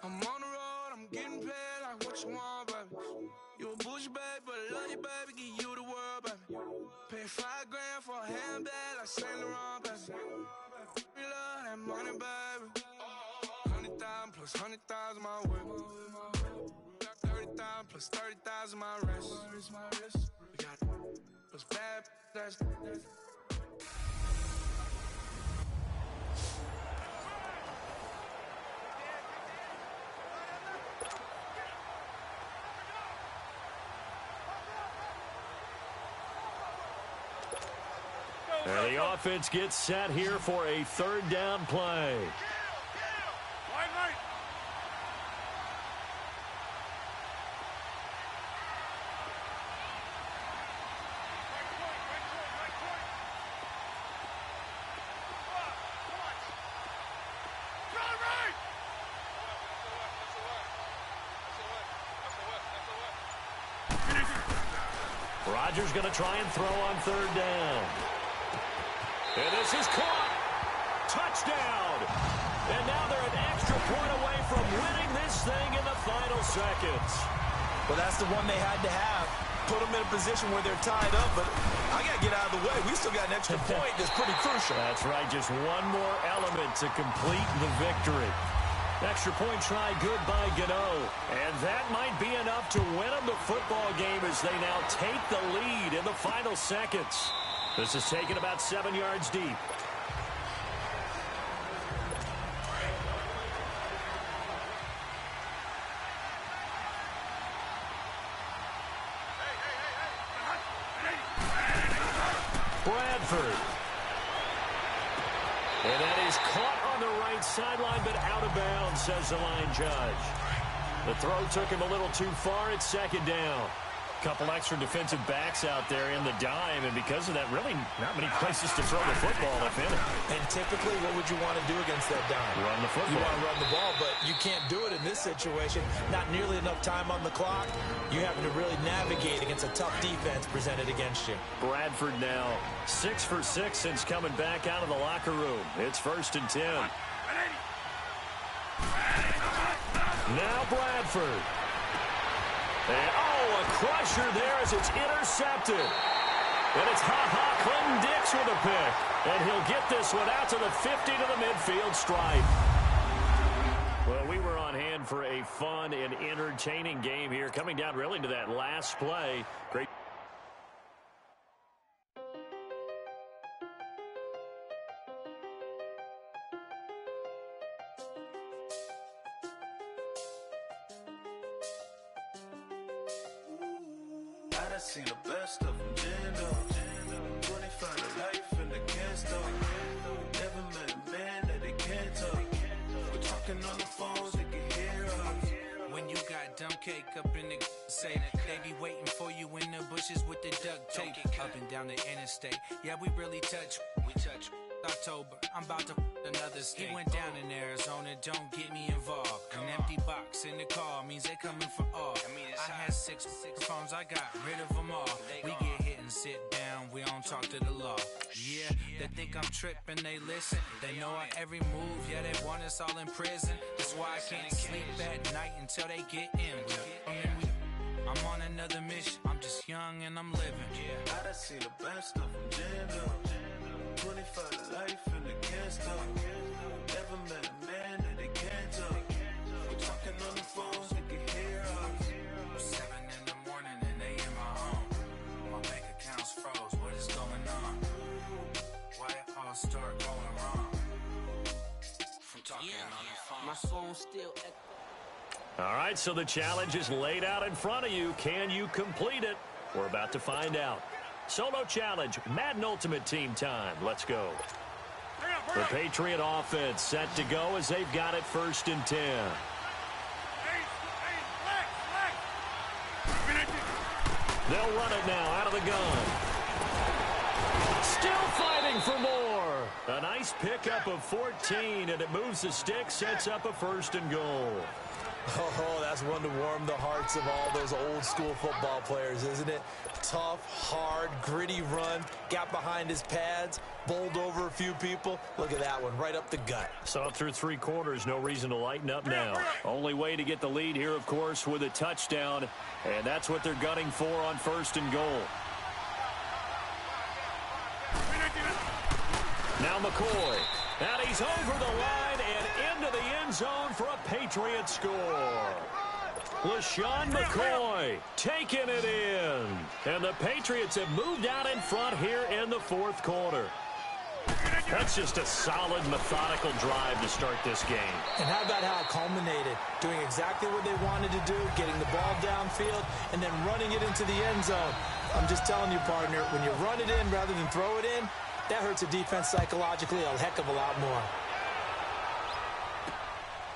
I'm on the road, I'm getting paid like what you want, baby. You a bougie, baby, but I love you, baby. Give you the world, baby. Pay $5 grand for a handbag like Saint Laurent, baby. We love that money, baby. 100,000 plus 100,000 my way. 30,000 plus 30,000 my wrist. We got those bad, that's.
And the offense gets set here for a 3rd down play. Rodgers going to try and throw on 3rd down. And this is caught. Touchdown. And now they're an extra point away from winning this thing in the final seconds.
Well, that's the one they had to have. Put them in a position where they're tied up, but I got to get out of the way. We still got an extra point that's pretty crucial.
That's right. Just one more element to complete the victory. Extra point try good by Gano. And that might be enough to win them the football game as they now take the lead in the final seconds. This is taken about 7 yards deep. Bradford. And that is caught on the right sideline, but out of bounds, says the line judge. The throw took him a little too far. It's 2nd down. Couple extra defensive backs out there in the dime, and because of that, really not many places to throw the football, if any.
And typically, what would you want to do against that dime?
Run the football.
You want to run the ball, but you can't do it in this situation. Not nearly enough time on the clock. You having to really navigate against a tough defense presented against you.
Bradford now 6 for 6 since coming back out of the locker room. It's 1st and 10. Now Bradford. And, a crusher there as it's intercepted. And it's Clinton Dix with a pick. And he'll get this one out to the 50 to the midfield stripe. Well, we were on hand for a fun and entertaining game here. Coming down really to that last play. Great.
I done seen the best of them, Jando. 25 to life in the can't never met a man that they can't talk. We're talking on the phones, they can hear us.
When you got dumb cake up in the say that they be waiting for you in the bushes with the duct tape up and down the interstate. Yeah, we really touch. We touch. October, I'm about to another state. He went down in Arizona, don't get me involved. An empty box in the car means they coming for all. I had six phones, I got rid of them all. We get hit and sit down, we don't talk to the law. Yeah, they think I'm tripping, they listen. They know our every move, yeah, they want us all in prison. That's why I can't sleep at night until they get in. I'm on another mission, I'm just young and I'm living.
I done seen the best of them, Jando. 25 to life in the can't stop. Never met a man that they can't talk. We're talking on the phones, they can hear us.
7 in the morning and they in my home. My bank account's froze, what is going on? Why it all start going wrong? From talking on the phone.
My phone still
All right, so the challenge is laid out in front of you. Can you complete it? We're about to find out. Solo challenge, Madden Ultimate Team time. Let's go. The Patriot offense set to go as they've got it 1st and 10. They'll run it now out of the gun. Still fighting for more. A nice pickup of 14, and it moves the stick, sets up a 1st and goal.
Oh, that's one to warm the hearts of all those old school football players, isn't it? Tough, hard, gritty run, got behind his pads, bowled over a few people. Look at that one, right up the gut.
Saw through 3 quarters, no reason to lighten up now. Only way to get the lead here, of course, with a touchdown, and that's what they're gunning for on 1st and goal. Now McCoy, and he's over the line and into the end zone for a Patriot score. LaShawn McCoy taking it in. And the Patriots have moved out in front here in the 4th quarter. That's just a solid, methodical drive to start this game.
And how about how it culminated? Doing exactly what they wanted to do, getting the ball downfield, and then running it into the end zone. I'm just telling you, partner, when you run it in rather than throw it in, that hurts a defense psychologically a heck of a lot more.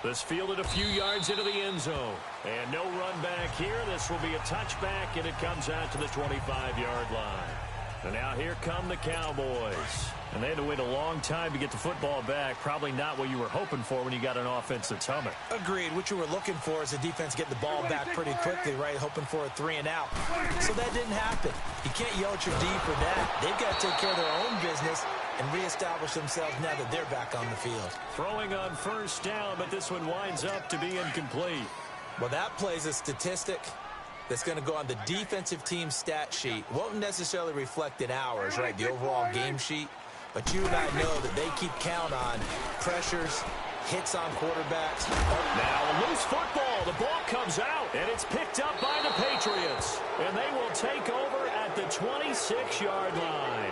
This fielded a few yards into the end zone. And no run back here. This will be a touchback, and it comes out to the 25-yard line. And now here come the Cowboys. And they had to wait a long time to get the football back. Probably not what you were hoping for when you got an offense that's humming.
Agreed. What you were looking for is the defense getting the ball back pretty quickly, right? Hoping for a 3 and out. So that didn't happen. You can't yell at your D for that. They've got to take care of their own business and reestablish themselves now that they're back on the field.
Throwing on 1st down, but this one winds up to be incomplete.
Well, that plays a statistic that's going to go on the defensive team stat sheet. Won't necessarily reflect in ours, right, the overall game sheet. But you and I know that they keep count on pressures, hits on quarterbacks.
Now a loose football. The ball comes out, and it's picked up by the Patriots. And they will take over at the 26-yard line.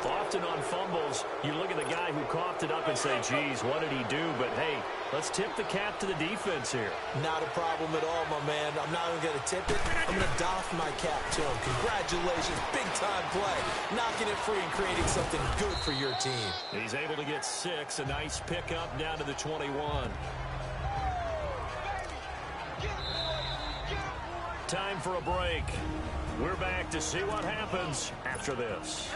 Often on fumbles, you look at the guy who coughed it up and say, geez, what did he do? But, hey, let's tip the cap to the defense here.
Not a problem at all, my man. I'm not even going to tip it. I'm going to doff my cap to him. Congratulations. Big-time play. Knocking it free and creating something good for your team.
He's able to get 6. A nice pickup down to the 21. time for a break. We're back to see what happens after this.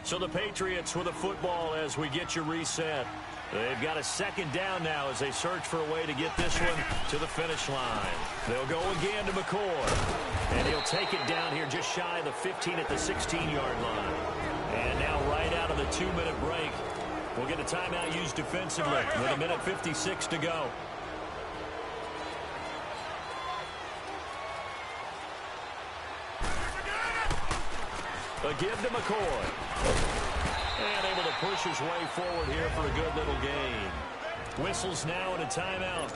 So the Patriots with a football as we get you reset. They've got a second down now as they search for a way to get this one to the finish line. They'll go again to McCoy. And he'll take it down here just shy of the 15 at the 16-yard line. And now right out of the 2-minute break, we'll get a timeout used defensively with 1:56 to go. A give to McCoy. And able to push his way forward here for a good little gain. Whistles now and a timeout.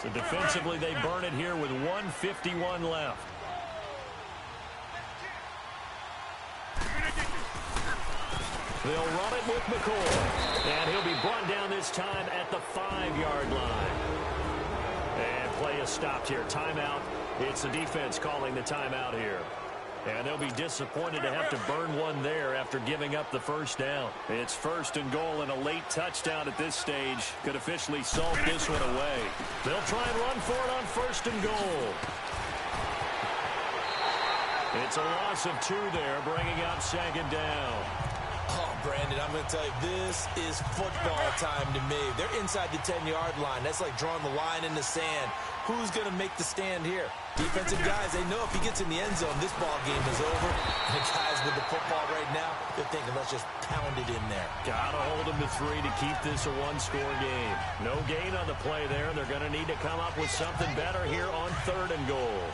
So defensively they burn it here with 1:51 left. They'll run it with McCoy. And he'll be brought down this time at the 5-yard line. And play is stopped here. Timeout. It's the defense calling the timeout here. And they'll be disappointed to have to burn one there after giving up the first down. It's 1st and goal, and a late touchdown at this stage could officially salt this one away. They'll try and run for it on 1st and goal. It's a loss of 2 there, bringing up 2nd down.
Oh, Brandon, I'm going to tell you, this is football time to me. They're inside the 10-yard line. That's like drawing the line in the sand. Who's going to make the stand here? Defensive guys, they know if he gets in the end zone, this ball game is over. And the guys with the football right now, they're thinking, let's just pound it in there.
Gotta hold them to 3 to keep this a one-score game. No gain on the play there. They're going to need to come up with something better here on 3rd and goal.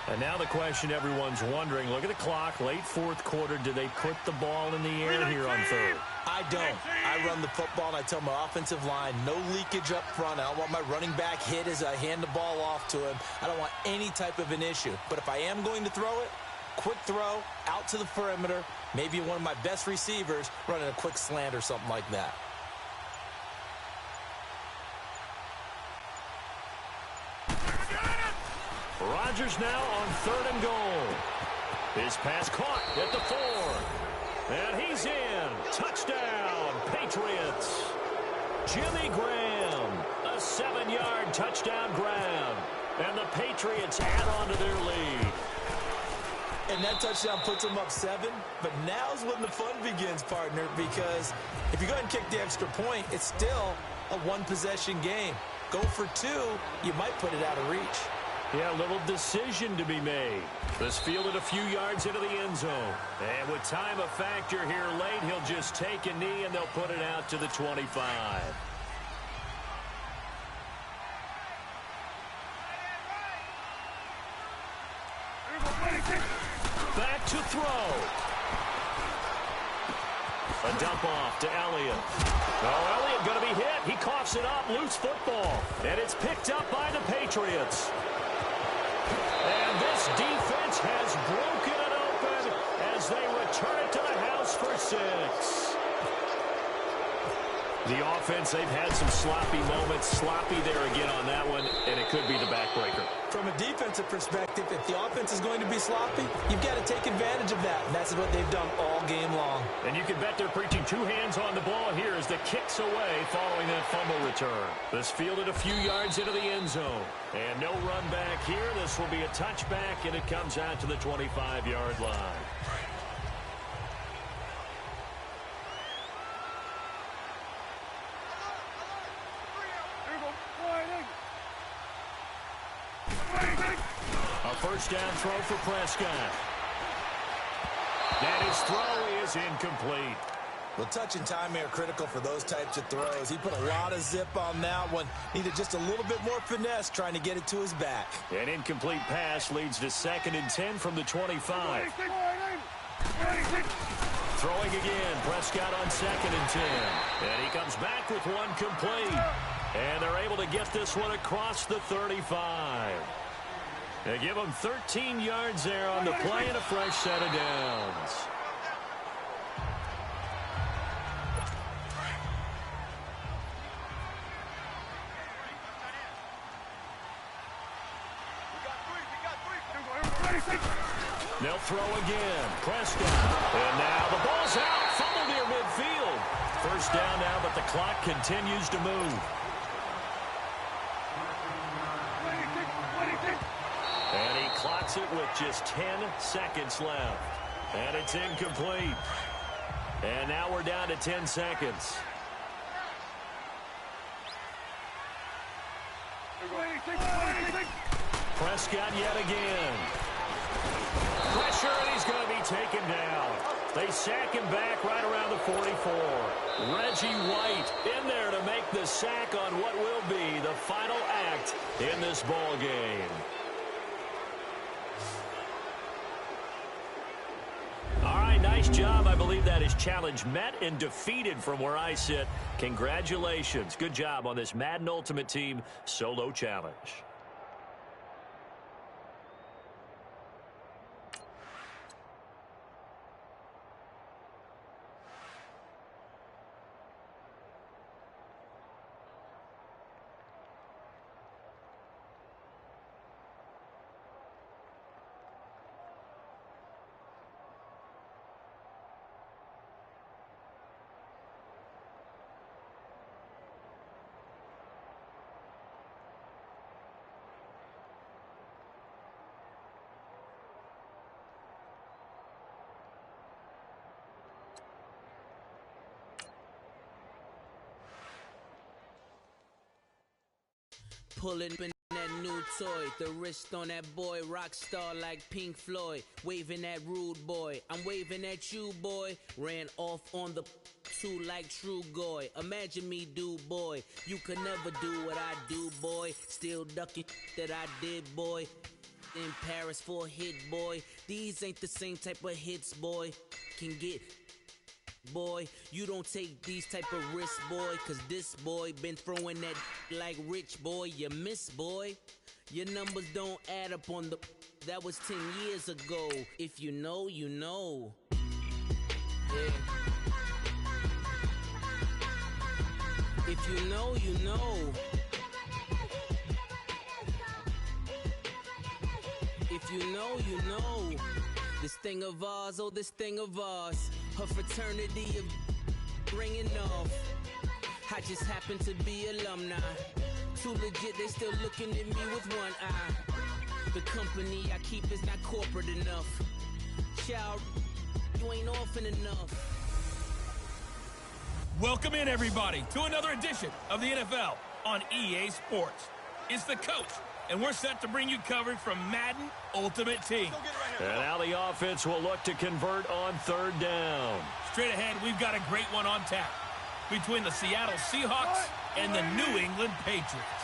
And now the question everyone's wondering, look at the clock, late 4th quarter, do they put the ball in the air here on 3rd?
I don't. I run the football, and I tell my offensive line, no leakage up front. I don't want my running back hit as I hand the ball off to him. I don't want any type of an issue. But if I am going to throw it, quick throw, out to the perimeter, maybe one of my best receivers running a quick slant or something like that.
Rodgers now on 3rd and goal. His pass caught at the 4. And he's in. Touchdown, Patriots. Jimmy Graham, a 7-yard touchdown grab. And the Patriots add on to their lead.
And that touchdown puts them up 7. But now's when the fun begins, partner, because if you go ahead and kick the extra point, it's still a one-possession game. Go for 2, you might put it out of reach.
Yeah, a little decision to be made. This fielded a few yards into the end zone. And with time a factor here late, he'll just take a knee and they'll put it out to the 25. Back to throw. A dump off to Elliott. Oh, Elliott going to be hit. He coughs it up. Loose football. And it's picked up by the Patriots. And this defense has broken it open as they return it to the house for 6. The offense, they've had some sloppy moments. Sloppy there again on that one, and it could be the backbreaker.
From a defensive perspective, if the offense is going to be sloppy, you've got to take advantage of that, and that's what they've done all game long. And
you can bet they're preaching 2 hands on the ball here as the kick's away following that fumble return. This fielded a few yards into the end zone. And no run back here. This will be a touchback, and it comes out to the 25-yard line. A first down throw for Prescott. And his throw is incomplete.
Well, touch and time are critical for those types of throws. He put a lot of zip on that one. Needed just a little bit more finesse trying to get it to his back.
An incomplete pass leads to 2nd and 10 from the 25. Throwing again. Prescott on 2nd and 10. And he comes back with one complete. And they're able to get this one across the 35. They give him 13 yards there on the play and a fresh set of downs. They'll throw again. Prescott. And now the ball's out. Fumble near midfield. First down now, but the clock continues to move. And clocks it with just 10 seconds left. And it's incomplete. And now we're down to 10 seconds. Prescott yet again. Pressure, and he's going to be taken down. They sack him back right around the 44. Reggie White in there to make the sack on what will be the final act in this ball game. All right, nice job. I believe that is challenge met and defeated from where I sit. Congratulations. Good job on this Madden Ultimate Team solo challenge.
Pulling in that new toy, the wrist on that boy, rock star like Pink Floyd, waving at rude boy, I'm waving at you boy, ran off on the two like true goy, imagine me do boy, you could never do what I do boy, still ducking that I did boy, in Paris for a hit boy, these ain't the same type of hits boy, can get boy, you don't take these type of risks, boy, cause this boy been throwing that like rich boy, you miss, boy. Your numbers don't add up on the, that was 10 years ago. If you know, you know. Yeah. If you know, you know. If you know, you know. This thing of ours, oh, this thing of ours. Her fraternity of ringing off. I just happen to be alumni. Too legit, they still looking at me with one eye. The company I keep is not corporate enough. Child, you ain't often enough.
Welcome in, everybody, to another edition of the NFL on EA Sports. It's the coach, and we're set to bring you coverage from Madden Ultimate Team.
And now the offense will look to convert on third down.
Straight ahead, we've got a great one on tap between the Seattle Seahawks and the New England Patriots.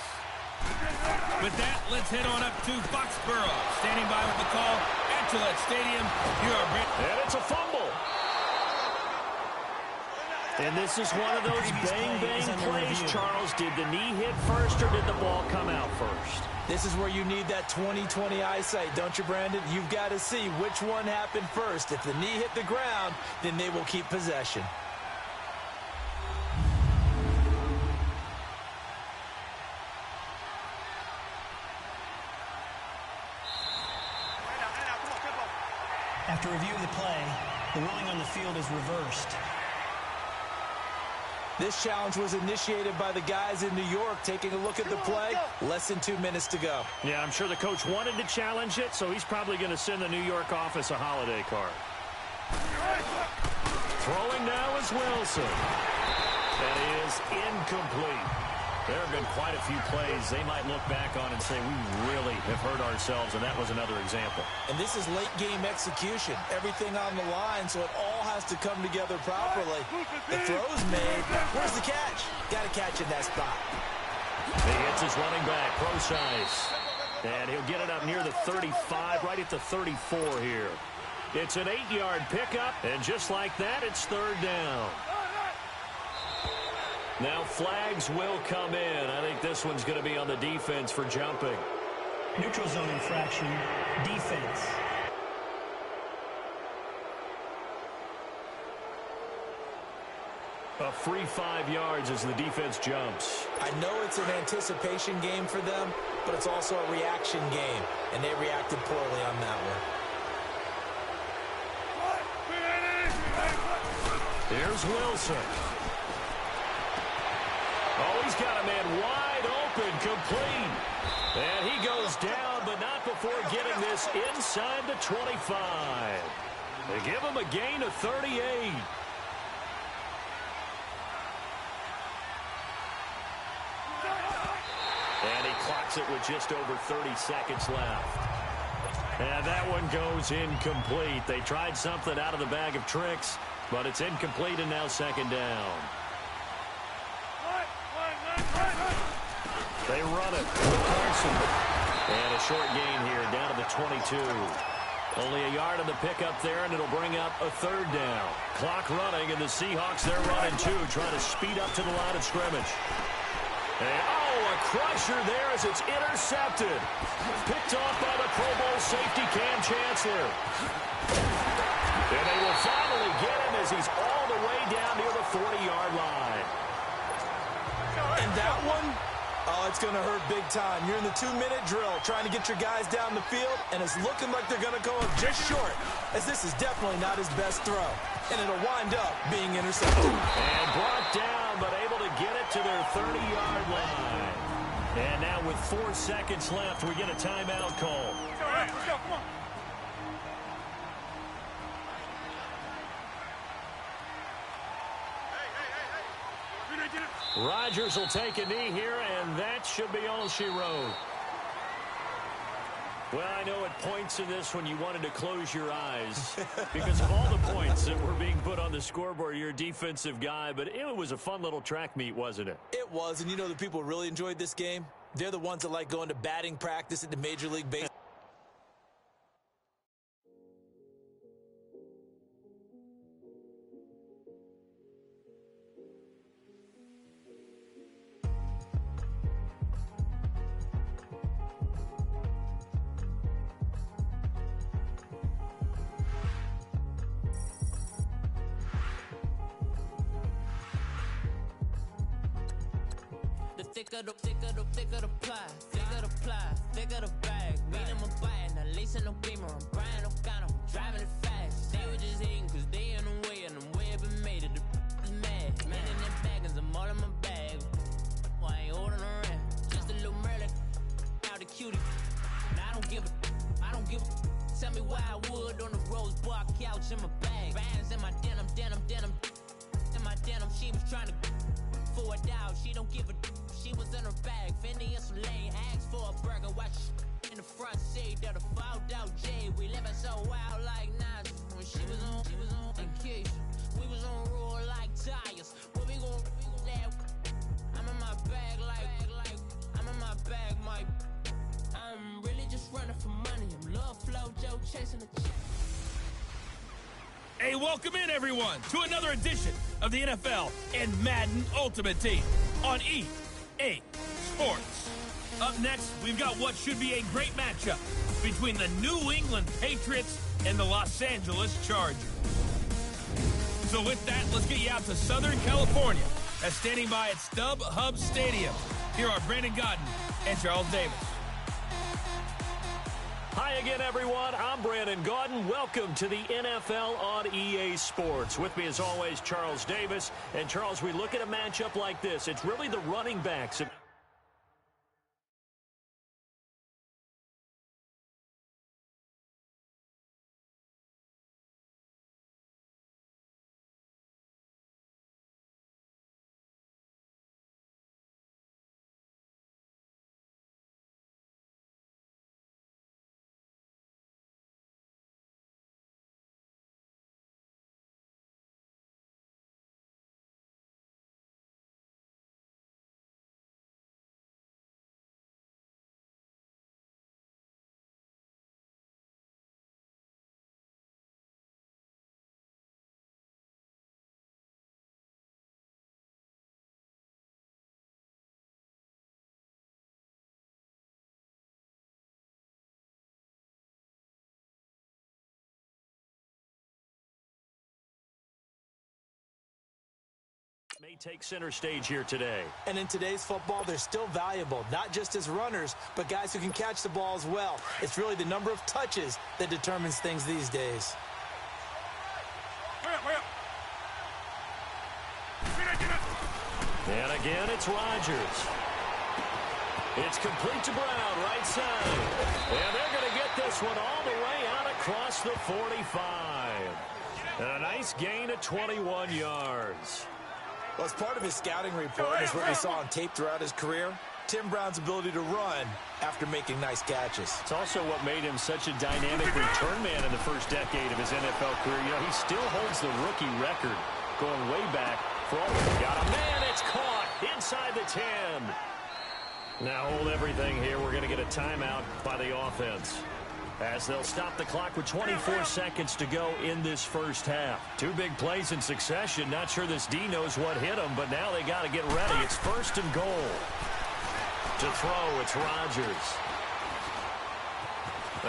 With that, let's head on up to Foxborough. Standing by with the call at Gillette Stadium. Here are Brent.
And it's a fumble. And this is one of those bang-bang plays, Charles. Did the knee hit first or did the ball come out first?
This is where you need that 20/20 eyesight, don't you, Brandon? You've got to see which one happened first. If the knee hit the ground, then they will keep possession.
After reviewing the play, the ruling on the field is reversed.
This challenge was initiated by the guys in New York. Taking a look at the play, less than 2 minutes to go.
Yeah, I'm sure the coach wanted to challenge it, so he's probably going to send the New York office a holiday card. Throwing now is Wilson. That is incomplete. There have been quite a few plays they might look back on and say, we really have hurt ourselves, and that was another example.
And this is late-game execution. Everything on the line, so it all has to come together properly. The throw's made. Where's the catch? Got to catch in that spot.
He hits his running back, Procise. And he'll get it up near the 35, right at the 34 here. It's an 8-yard pickup, and just like that, it's third down. Now flags will come in. I think this one's going to be on the defense for jumping.
Neutral zone infraction, defense.
A free 5 yards as the defense jumps.
I know it's an anticipation game for them, but it's also a reaction game, and they reacted poorly on that one.
Here's Wilson. Oh, He's got a man wide open, complete. And he goes down, but not before getting this inside the 25. They give him a gain of 38. And he clocks it with just over 30 seconds left. And that one goes incomplete. They tried something out of the bag of tricks, but it's incomplete and now second down. They run it with Carson. And a short gain here down to the 22. Only a yard on the pickup there, and it'll bring up a third down. Clock running, and the Seahawks, they're running too, trying to speed up to the line of scrimmage. And, a crusher there as it's intercepted. Picked off by the Pro Bowl safety Cam Chancellor. And they will finally get him as he's all the way down near the 40-yard line.
And that one, it's going to hurt big time. You're in the 2-minute drill trying to get your guys down the field, and it's looking like they're going to go up just short, as this is definitely not his best throw. And it'll wind up being intercepted.
And brought down, but able to get it to their 30-yard line. And now with 4 seconds left, we get a timeout call.
All right, let's go, come on.
Rodgers will take a knee here, and that should be all she wrote. Well, I know at points in this when you wanted to close your eyes because of all the points that were being put on the scoreboard. You're a defensive guy, but it was a fun little track meet, wasn't it?
It was, and you know the people really enjoyed this game? They're the ones that like going to batting practice at the Major League Baseball.
Thicker the pie, thicker the bag. Meet them a buy it, now lacing no beamer. I'm Brian O'Connor, I'm driving it fast. They were just hating cause they in the way, and the way I've been made it, the is mad. Man in them baggins, I'm all in my bag. Why I ain't holding around? Just a little Merlin, out the cutie. Now I don't give a, tell me why I would on the rose bar couch in my bag. Bands in my denim. In my denim, she was trying to for a doubt, she don't give a. She was in her bag, Fendi and some lane hags for a burger. Watch in the front seat of the fouled out J. We living so wild like Nas. When she was on vacation, we was on roll like tires. What we gon' that? I'm in my bag like I'm in my bag, Mike. I'm really just running for money. I'm love flow, Joe chasing the check.
Hey, welcome in, everyone, to another edition of the NFL and Madden Ultimate Team on EA Sports. Up next, we've got what should be a great matchup between the New England Patriots and the Los Angeles Chargers. So with that, let's get you out to Southern California as standing by at StubHub Stadium. Here are Brandon Godden and Charles Davis.
Hi again, everyone. I'm Brandon Gaudin. Welcome to the NFL on EA Sports. With me, as always, Charles Davis. And, Charles, we look at a matchup like this. It's really the running backs. May take center stage here today.
And in today's football, they're still valuable, not just as runners, but guys who can catch the ball as well. It's really the number of touches that determines things these days.
And again, it's Rodgers. It's complete to Brown, right side. And they're going to get this one all the way out across the 45. And a nice gain of 21 yards.
Well, as part of his scouting report, is what we saw on tape throughout his career, Tim Brown's ability to run after making nice catches.
It's also what made him such a dynamic return man in the first decade of his NFL career. You know, he still holds the rookie record going way back for all of them. Got a man, it's caught inside the 10. Now hold everything here. We're going to get a timeout by the offense, as they'll stop the clock with 24 seconds to go in this first half. Two big plays in succession. Not sure this D knows what hit him, but now they got to get ready. It's first and goal. To throw, it's Rodgers.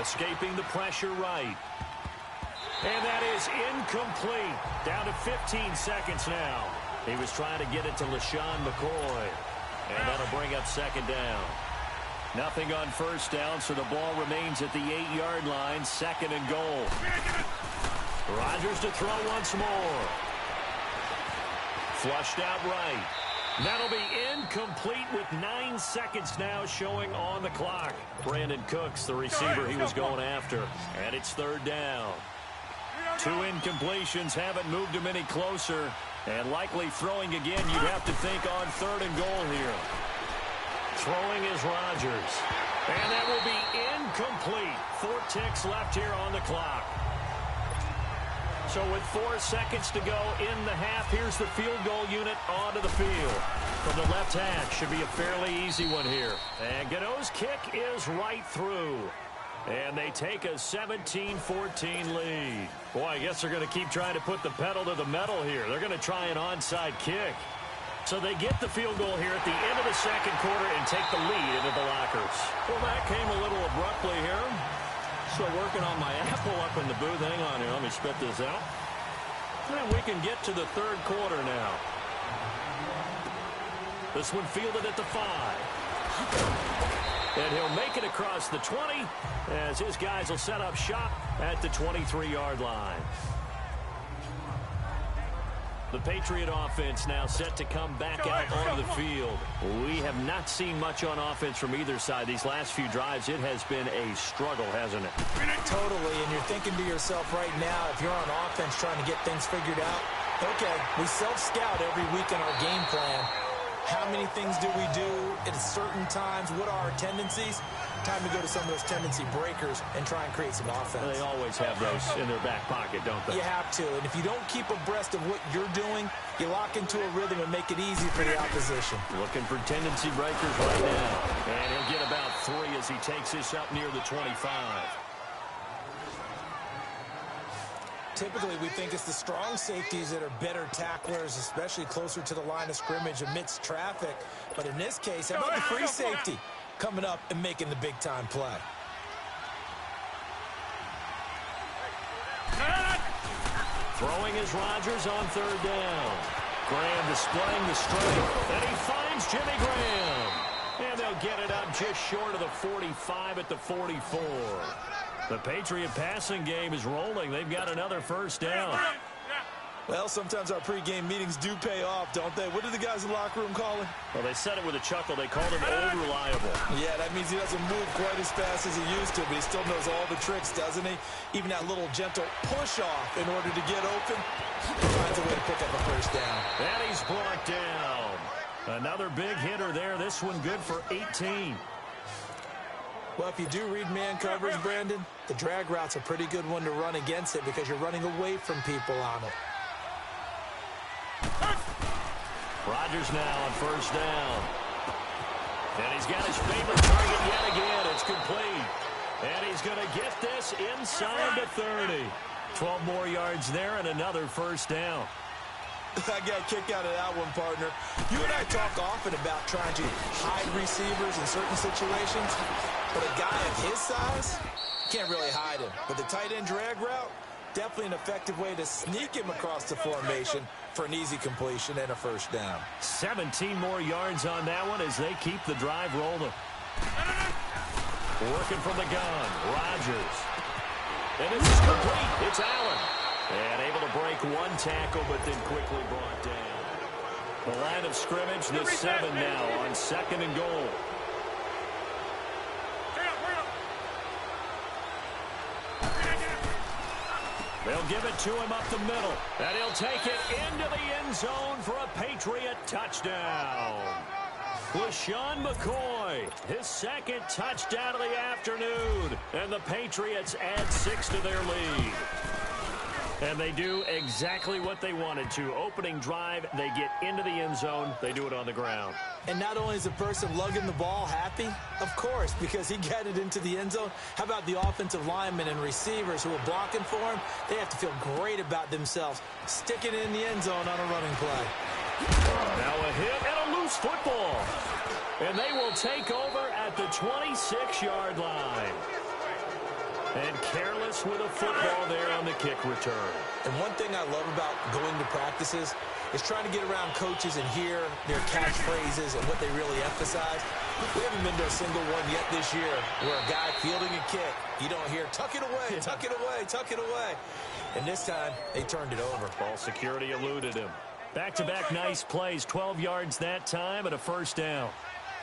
Escaping the pressure right. And that is incomplete. Down to 15 seconds now. He was trying to get it to LaShawn McCoy. And that'll bring up second down. Nothing on first down, so the ball remains at the 8-yard line. Second and goal. Rodgers to throw once more. Flushed out right. That'll be incomplete with 9 seconds now showing on the clock. Brandon Cooks, the receiver he was going after. And it's third down. 2 incompletions haven't moved him any closer. And likely throwing again, you'd have to think on third and goal here. Throwing is Rodgers. And that will be incomplete. 4 ticks left here on the clock. So with 4 seconds to go in the half, here's the field goal unit onto the field. From the left hash, should be a fairly easy one here. And Gano's kick is right through. And they take a 17-14 lead. Boy, I guess they're going to keep trying to put the pedal to the metal here. They're going to try an onside kick. So they get the field goal here at the end of the second quarter and take the lead into the lockers.
Well, that came a little abruptly here. So working on my apple up in the booth. Hang on here. Let me spit this out. And we can get to the third quarter now.
This one fielded at the 5. And he'll make it across the 20 as his guys will set up shop at the 23-yard line. The Patriot offense now set to come back out onto the field. We have not seen much on offense from either side. These last few drives, it has been a struggle, hasn't it?
Totally, and you're thinking to yourself right now, if you're on offense trying to get things figured out, okay, we self-scout every week in our game plan. How many things do we do at certain times? What are our tendencies? Time to go to some of those tendency breakers and try and create some offense.
They always have those in their back pocket, don't they?
You have to. And if you don't keep abreast of what you're doing, you lock into a rhythm and make it easy for the opposition.
Looking for tendency breakers right now. And he'll get about 3 as he takes this up near the 25.
Typically, we think it's the strong safeties that are better tacklers, especially closer to the line of scrimmage amidst traffic. But in this case, how about the free safety coming up and making the big-time play?
Throwing is Rodgers on third down. Graham displaying the strength, and he finds Jimmy Graham. And they'll get it up just short of the 45 at the 44. The Patriot passing game is rolling. They've got another first down.
Well, sometimes our pregame meetings do pay off, don't they? What did the guys in the locker room call him?
Well, they said it with a chuckle. They called him old reliable.
Yeah, that means he doesn't move quite as fast as he used to, but he still knows all the tricks, doesn't he? Even that little gentle push-off in order to get open. He finds a way to pick up a first down.
And he's brought down. Another big hitter there. This one good for 18.
Well, if you do read man coverage, Brandon, the drag route's a pretty good one to run against it because you're running away from people on it.
Rodgers now on first down. And he's got his favorite target yet again. It's complete. And he's going to get this inside the 30. 12 more yards there and another first down.
I got a kick out of that one, partner. You and I talk often about trying to hide receivers in certain situations, but a guy of his size, can't really hide him. But the tight end drag route, definitely an effective way to sneak him across the formation for an easy completion and a first down.
17 more yards on that one as they keep the drive rolling. Working from the gun, Rodgers. And this is complete. It's Allen. And able to break one tackle, but then quickly brought down. The line of scrimmage, the 7 now on 2nd and goal. They'll give it to him up the middle. And he'll take it into the end zone for a Patriot touchdown. LaShawn McCoy, his 2nd touchdown of the afternoon. And the Patriots add 6 to their lead. And they do exactly what they wanted to. Opening drive, they get into the end zone. They do it on the ground.
And not only is the person lugging the ball happy, of course, because he got it into the end zone. How about the offensive linemen and receivers who are blocking for him? They have to feel great about themselves, sticking it in the end zone on a running play.
Now a hit and a loose football. And they will take over at the 26-yard line. And careless with a football there on the kick return.
And one thing I love about going to practices is trying to get around coaches and hear their catchphrases and what they really emphasize. We haven't been to a single one yet this year where a guy fielding a kick, you don't hear, tuck it away, tuck it away, tuck it away. And this time, they turned it over.
Ball security eluded him. Back-to-back nice plays, 12 yards that time and a first down.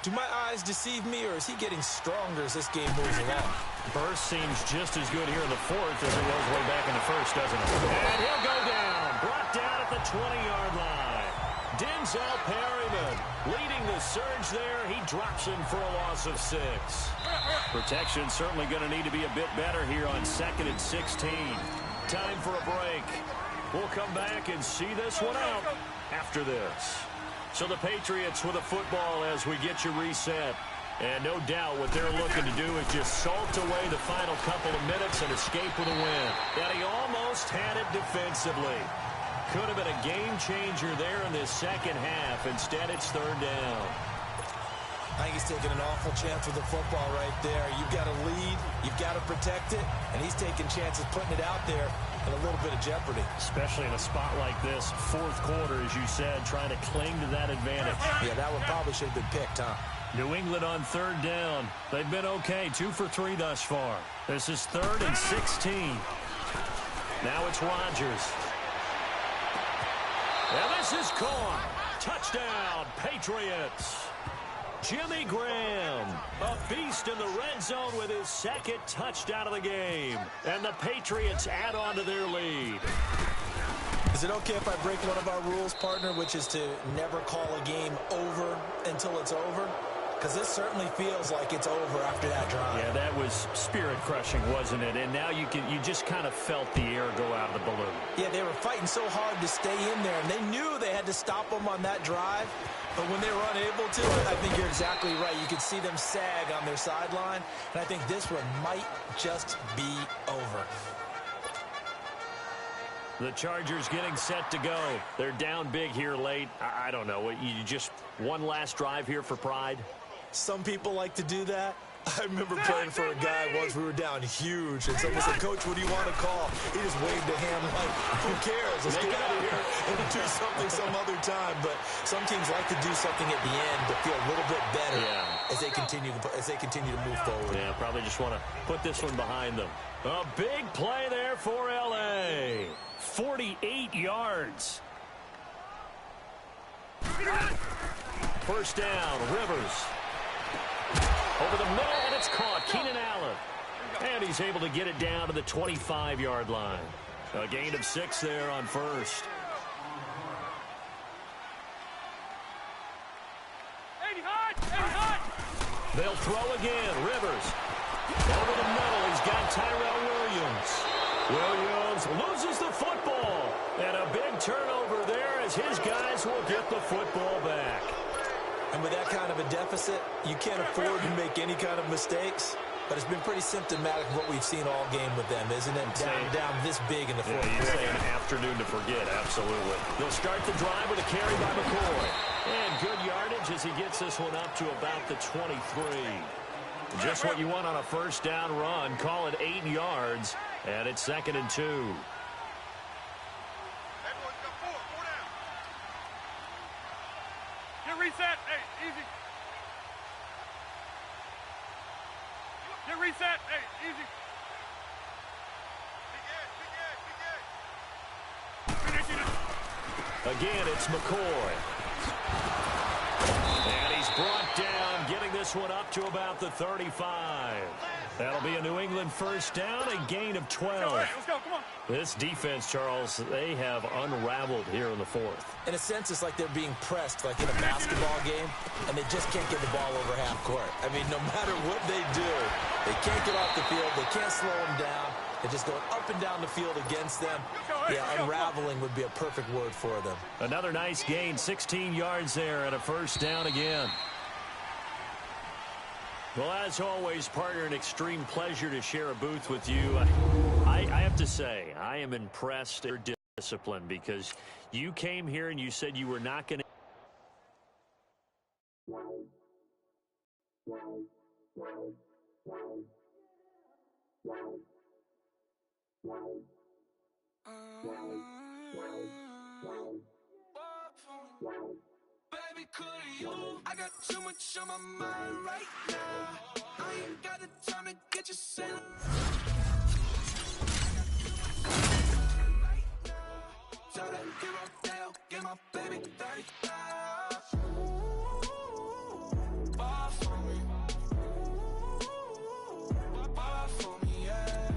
Do my eyes deceive me, or is he getting stronger as this game moves along?
Burst seems just as good here in the 4th as it was way back in the 1st, doesn't it? And he'll go down. Brought down at the 20-yard line. Denzel Perryman leading the surge there. He drops him for a loss of 6. Protection certainly going to need to be a bit better here on 2nd and 16. Time for a break. We'll come back and see this one out after this. So the Patriots with a football as we get you reset. And no doubt what they're looking to do is just salt away the final couple of minutes and escape with a win. And he almost had it defensively. Could have been a game changer there in this second half. Instead, it's 3rd down.
I think he's taking an awful chance with the football right there. You've got to lead, you've got to protect it, and he's taking chances putting it out there in a little bit of jeopardy.
Especially in a spot like this, 4th quarter, as you said, trying to cling to that advantage.
Yeah, that one probably should have been picked, huh?
New England on 3rd down. They've been okay, 2 for 3 thus far. This is 3rd and 16. Now it's Rodgers. And this is caught. Touchdown, Patriots. Jimmy Graham, a beast in the red zone with his 2nd touchdown of the game. And the Patriots add on to their lead.
Is it okay if I break one of our rules, partner, which is to never call a game over until it's over? Because this certainly feels like it's over after that drive.
Yeah, that was spirit-crushing, wasn't it? And now you just kind of felt the air go out of the balloon.
Yeah, they were fighting so hard to stay in there, and they knew they had to stop them on that drive. But when they were unable to, I think you're exactly right. You could see them sag on their sideline, and I think this one might just be over.
The Chargers getting set to go. They're down big here late. I don't know. You just one last drive here for pride?
Some people like to do that. I remember playing for a guy once. We were down huge, and someone said, "Coach, what do you want to call?" He just waved a hand like, "Who cares? Let's get out of here and do something some other time." But some teams like to do something at the end to feel a little bit better as they continue to move forward.
Yeah, probably just want to put this one behind them. A big play there for L.A. 48 yards. First down, Rivers. Over the middle, and it's caught. Keenan Allen. And he's able to get it down to the 25-yard line. A gain of 6 there on first. They'll throw again. Rivers. Over the middle, he's got Tyrell Williams. Williams loses the football. And a big turnover there as his guys will get the football back.
And with that kind of a deficit, you can't afford to make any kind of mistakes. But it's been pretty symptomatic of what we've seen all game with them, isn't it? Down this big in the fourth quarter.
You'd say an afternoon to forget, absolutely. They'll start the drive with a carry by McCoy. And good yardage as he gets this one up to about the 23. Just what you want on a first down run. Call it 8 yards, and it's 2nd and 2.
Get reset. Hey, easy. Get reset. Hey, easy.
Again, it's McCoy. And he's brought down, getting this one up to about the 35. That'll be a New England first down, a gain of 12.
Let's go, come on.
This defense, Charles, they have unraveled here in the fourth.
In a sense, it's like they're being pressed like in a basketball game, and they just can't get the ball over half court. I mean, no matter what they do, they can't get off the field. They can't slow them down. They're just going up and down the field against them. Yeah, unraveling would be a perfect word for them.
Another nice gain, 16 yards there, and a first down again. Well, as always, partner, an extreme pleasure to share a booth with you. I have to say, I am impressed at your discipline because you came here and you said you were not going to.
Baby, could you? I got too much on my mind right now. I ain't got the time to get you sent right now. Tell that hero Dale, get my baby 35. Bar for me. Bar for me, yeah.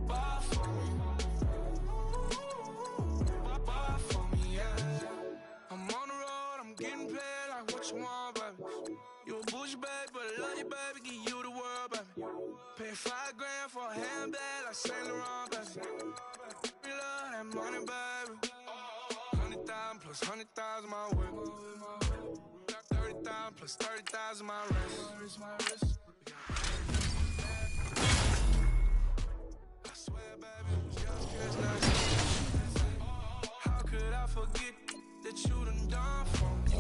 Bar for me. Bar for me, yeah. I'm on the road, I'm getting paid like what you want, baby. You a bougie, baby, but I love you, baby. Give you the world, baby. Pay $5 grand for a handbag like Saint Laurent, baby. We love that money, baby. 100,000 plus 100,000 my way. 30,000 plus 30,000 my wrist. I swear, baby, it was yesterday, not. How could I forget that you done for me?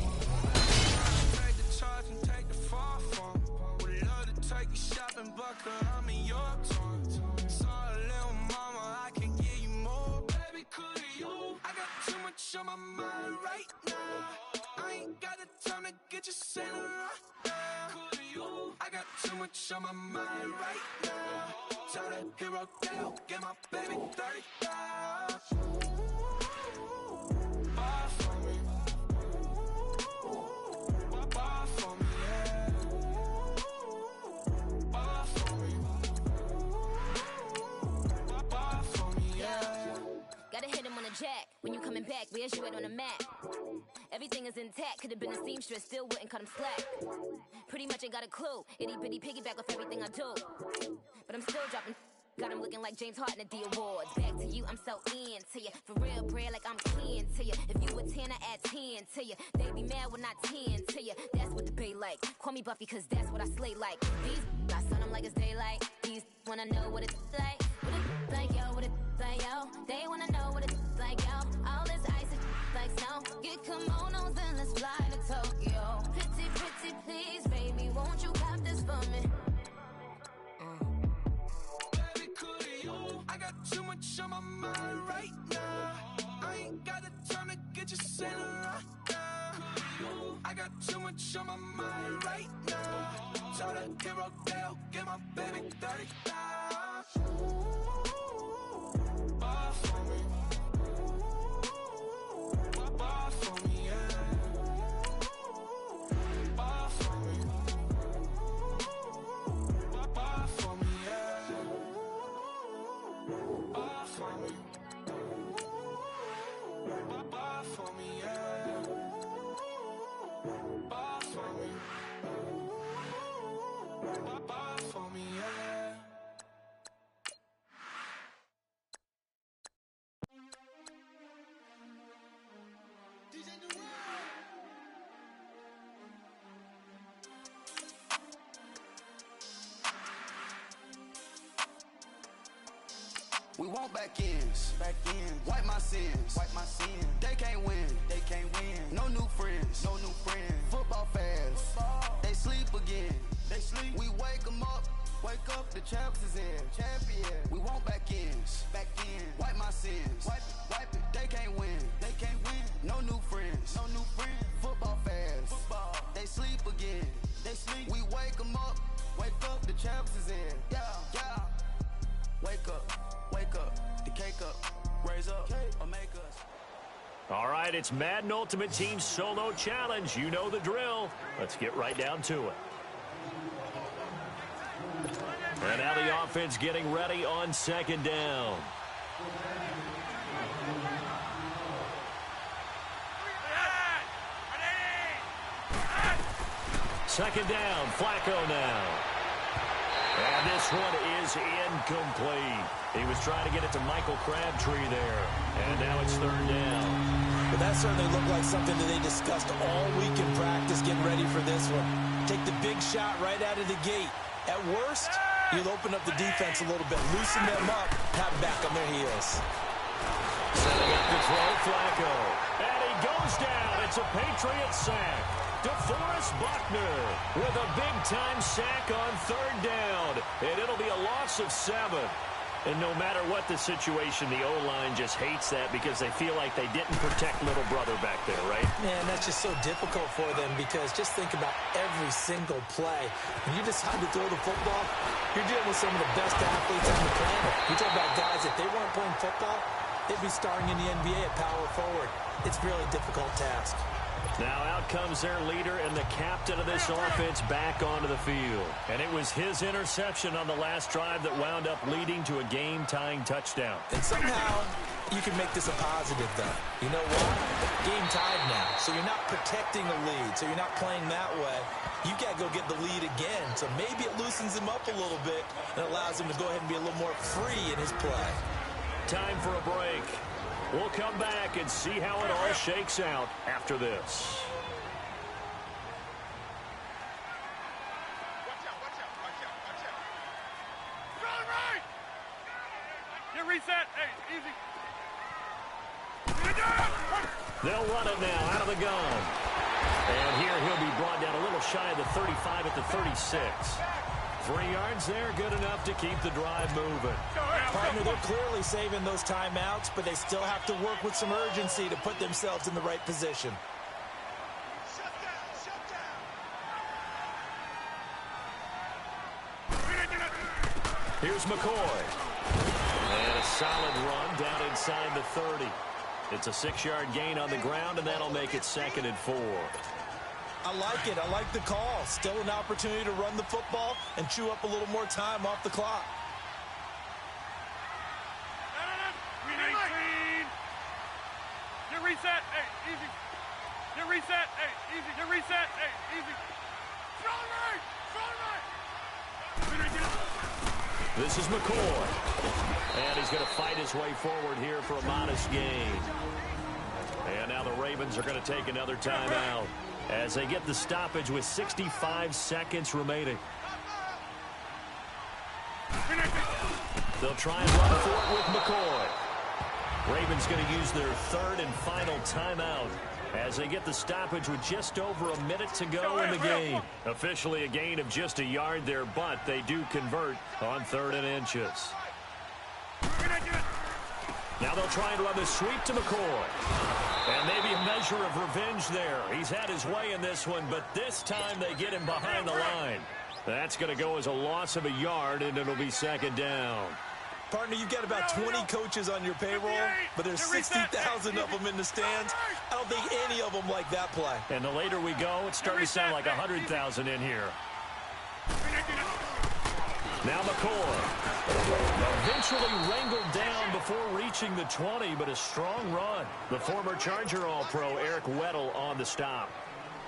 Take the charge and take the fall from me. Would love to take you shopping, but I'm in your town. Sorry, little mama, I can give you more. Baby, could you? I got too much on my mind right now. I ain't got the time to get you sent right now. Could you? I got too much on my mind right now. Tell that hero Dale, get my baby 35. Bar for me. Bar for me, yeah. Bar for me. Bar for me, yeah.
Gotta hit him on the jack. When you coming back, where's you at on the map? Everything is intact. Could've been a seamstress, still wouldn't cut him slack. Pretty much ain't got a clue. Itty bitty piggyback off everything I do. But I'm still dropping. Got him looking like James Harden at the awards. Back to you, I'm so into you. For real, bread, like I'm kin to you. If you a 10, I add 10 to you. They be mad when I 10 to you. That's what the bay like. Call me Buffy, cause that's what I slay like. These, I sun them like it's daylight. These wanna know what it's like. What it like, yo, what it like, yo. They wanna know what it's like, yo. All this ice is like snow. Get kimonos and let's fly to Tokyo. Pretty, pretty, please, baby, won't you cop this for me?
I got too much on my mind right now. I ain't got the time to get you sent right now. I got too much on my mind right now. Tell that hero Dale, get my baby 35. Bar for me. Bar for me, yeah. Bar for me. Bar for me, yeah. Bar for me. Bar for me, yeah. Bar for me. Bar for me, yeah.
We want back ends, wipe my sins, They can't win, No new friends, Football fans, they sleep again, We wake 'em up, the champs is in, We want back ends, wipe my sins, wipe it, They can't win, No new friends, Football fans, they sleep again, We wake 'em up, the champs is in, yeah. Wake up, the cake up, raise up, or make us.
All right, it's Madden Ultimate Team Solo Challenge. You know the drill. Let's get right down to it. And now the offense getting ready on second down. Second down, Flacco now. And this one is incomplete. He was trying to get it to Michael Crabtree there. And now it's third down.
But that certainly looked like something that they discussed all week in practice, getting ready for this one. Take the big shot right out of the gate. At worst, you'll open up the defense a little bit, loosen them up, have back on their heels.
Setting up to throw, Flacco. And he goes down. It's a Patriot sack. DeForest Buckner with a big-time sack on third down. And it'll be a loss of 7. And no matter what the situation, the O-line just hates that because they feel like they didn't protect little brother back there, right?
Man, that's just so difficult for them because just think about every single play. When you decide to throw the football, you're dealing with some of the best athletes on the planet. You talk about guys, if they weren't playing football, they'd be starring in the NBA at power forward. It's a really difficult task.
Now out comes their leader and the captain of this offense back onto the field. And it was his interception on the last drive that wound up leading to a game-tying touchdown.
And somehow you can make this a positive, though. You know why? Game tied now. So you're not protecting a lead. So you're not playing that way. You got to go get the lead again. So maybe it loosens him up a little bit and allows him to go ahead and be a little more free in his play.
Time for a break. We'll come back and see how it all shakes out after this.
Watch out. Run right! Get reset. Hey, easy.
They'll run it now out of the gun. And here he'll be brought down a little shy of the 35 at the 36. 3 yards there, good enough to keep the drive moving.
Partner, they're clearly saving those timeouts, but they still have to work with some urgency to put themselves in the right position.
Here's McCoy. And a solid run down inside the 30. It's a 6-yard gain on the ground, and that'll make it 2nd and 4.
I like it. I like the call. Still an opportunity to run the football and chew up a little more time off the clock.
Get reset. Hey, easy. Get reset. Hey, easy. Get reset. Hey, easy. Strong right.
This is McCoy. And he's going to fight his way forward here for a modest gain. And now the Ravens are going to take another timeout as they get the stoppage with 65 seconds remaining. They'll try and run for it with McCoy. Ravens going to use their 3rd and final timeout as they get the stoppage with just over a minute to go in the game. Officially a gain of just a yard there, but they do convert on 3rd and inches. Now they'll try and run the sweep to McCoy. And maybe a measure of revenge there. He's had his way in this one, but this time they get him behind the line. That's going to go as a loss of a yard, and it'll be 2nd down.
Partner, you've got about 20 coaches on your payroll, but there's 60,000 of them in the stands. I don't think any of them like that play.
And the later we go, it's starting to sound like 100,000 in here. Now McCoy. Eventually wrangled down before reaching the 20, but a strong run. The former Charger All-Pro Eric Weddle on the stop.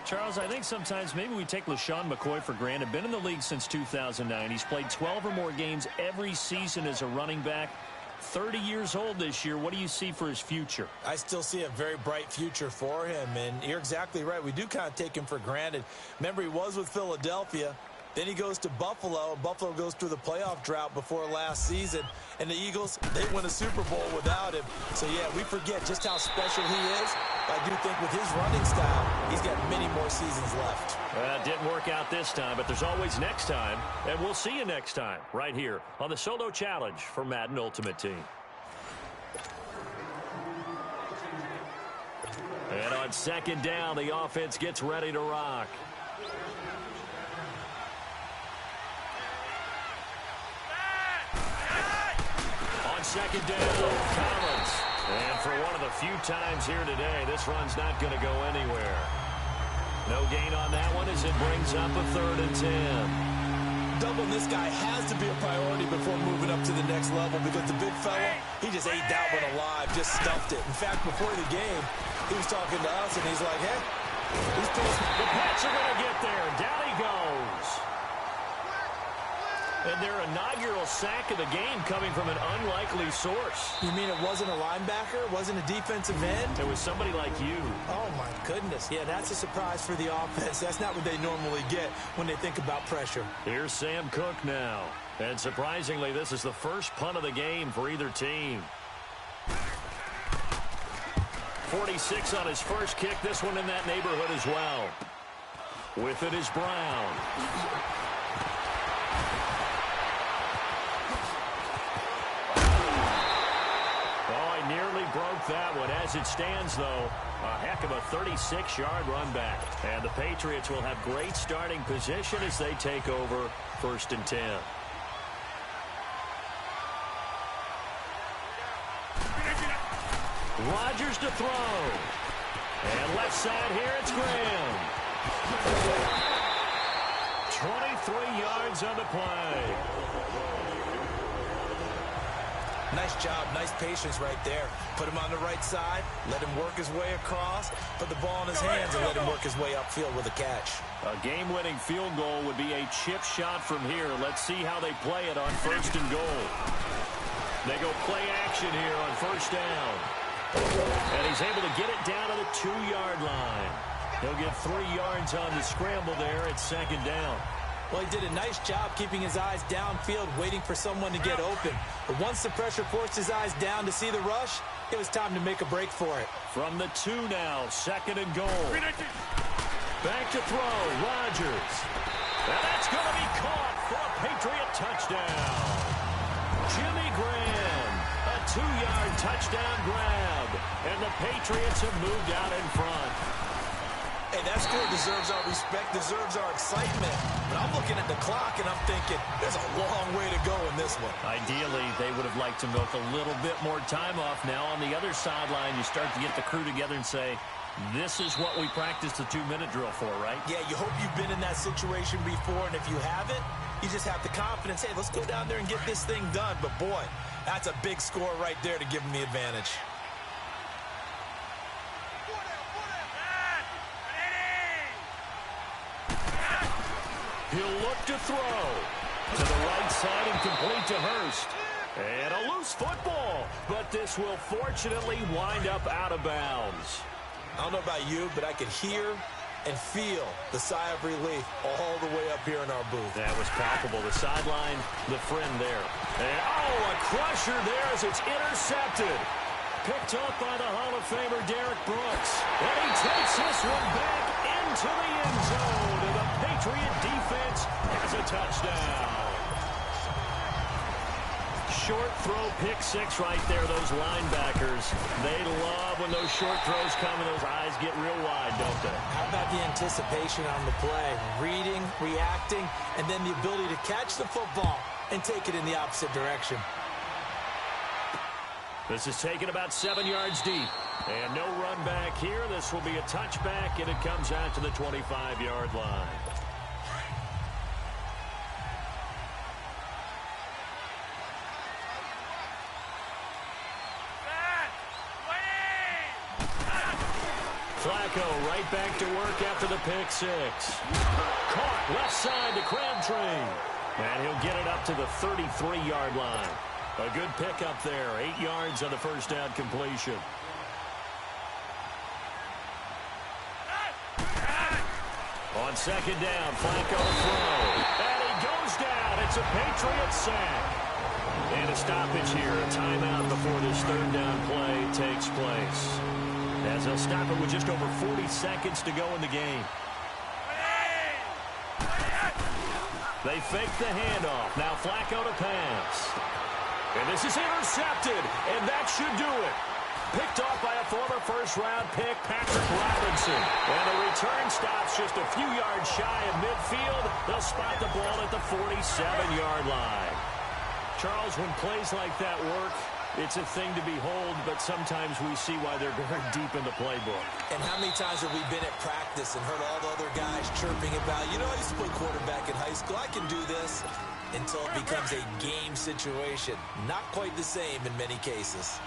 Charles, I think sometimes maybe we take LaShawn McCoy for granted. Been in the league since 2009. He's played 12 or more games every season as a running back. 30 years old this year. What do you see for his future?
I still see a very bright future for him, and you're exactly right. We do kind of take him for granted. Remember, he was with Philadelphia. Then he goes to Buffalo, and Buffalo goes through the playoff drought before last season. And the Eagles, they win a Super Bowl without him. So, yeah, we forget just how special he is. But I do think with his running style, he's got many more seasons left.
Well, it didn't work out this time, but there's always next time. And we'll see you next time right here on the Solo Challenge for Madden Ultimate Team. And on 2nd down, the offense gets ready to rock. On 2nd down, Collins And for one of the few times here today, this run's not going to go anywhere. No gain on that one as it brings up a 3rd and 10.
Doubling this guy has to be a priority before moving up to the next level because the big fella, he just ate that one alive, just stuffed it. In fact, before the game, he was talking to us, and he's like, hey, he's supposed to...
The Pats are going to get there. Down he goes. And their inaugural sack of the game coming from an unlikely source.
You mean it wasn't a linebacker? It wasn't a defensive end?
It was somebody like you.
Oh, my goodness. Yeah, that's a surprise for the offense. That's not what they normally get when they think about pressure.
Here's Sam Cook now. And surprisingly, this is the first punt of the game for either team. 46 on his first kick. This one in that neighborhood as well. With it is Brown. Nearly broke that one. As it stands, though, a heck of a 36-yard run back. And the Patriots will have great starting position as they take over 1st and 10. Rodgers to throw. And left side here, it's Graham. 23 yards on the play.
Nice job, nice patience right there. Put him on the right side, let him work his way across, put the ball in his hands, and let him work his way upfield with a catch.
A game-winning field goal would be a chip shot from here. Let's see how they play it on 1st and goal. They go play action here on 1st down. And he's able to get it down to the 2-yard line. He'll get 3 yards on the scramble there at 2nd down.
Well, he did a nice job keeping his eyes downfield, waiting for someone to get open. But once the pressure forced his eyes down to see the rush, it was time to make a break for it.
From the 2 now, 2nd and goal. Back to throw, Rodgers. And that's going to be caught for a Patriot touchdown. Jimmy Graham, a 2-yard touchdown grab. And the Patriots have moved out in front.
Hey, that score deserves our respect, deserves our excitement. But I'm looking at the clock, and I'm thinking, there's a long way to go in this one.
Ideally, they would have liked to milk a little bit more time off. Now, on the other sideline, you start to get the crew together and say, this is what we practiced the 2-minute drill for, right?
Yeah, you hope you've been in that situation before, and if you haven't, you just have the confidence, hey, let's go down there and get this thing done. But, boy, that's a big score right there to give them the advantage.
He'll look to throw. To the right side and complete to Hurst. And a loose football. But this will fortunately wind up out of bounds.
I don't know about you, but I could hear and feel the sigh of relief all the way up here in our booth.
That was palpable. The sideline, the friend there. And, oh, a crusher there as it's intercepted. Picked up by the Hall of Famer Derek Brooks. And he takes this one back into the end zone. And the Patriot defense has a touchdown. Short throw, pick 6 right there. Those linebackers, they love when those short throws come and those eyes get real wide, don't they?
How about the anticipation on the play? Reading, reacting, and then the ability to catch the football and take it in the opposite direction.
This is taken about 7 yards deep. And no run back here. This will be a touchback, and it comes out to the 25-yard line. Flacco right back to work after the pick 6. Caught left side to Crabtree. And he'll get it up to the 33-yard line. A good pick up there. 8 yards on the first down completion. On 2nd down, Flacco throw. And he goes down. It's a Patriot sack. And a stoppage here. A timeout before this 3rd down play takes place. As they'll stop it with just over 40 seconds to go in the game. They fake the handoff. Now Flacco to pass. And this is intercepted. And that should do it. Picked off by a former first-round pick, Patrick Robinson. And the return stops just a few yards shy of midfield. They'll spot the ball at the 47-yard line. Charles, when plays like that work, It's a thing to behold, but sometimes we see why they're very deep in the playbook.
And how many times have we been at practice and heard all the other guys chirping about, you know, I used to play quarterback in high school. I can do this, until it becomes a game situation. Not quite the same in many cases.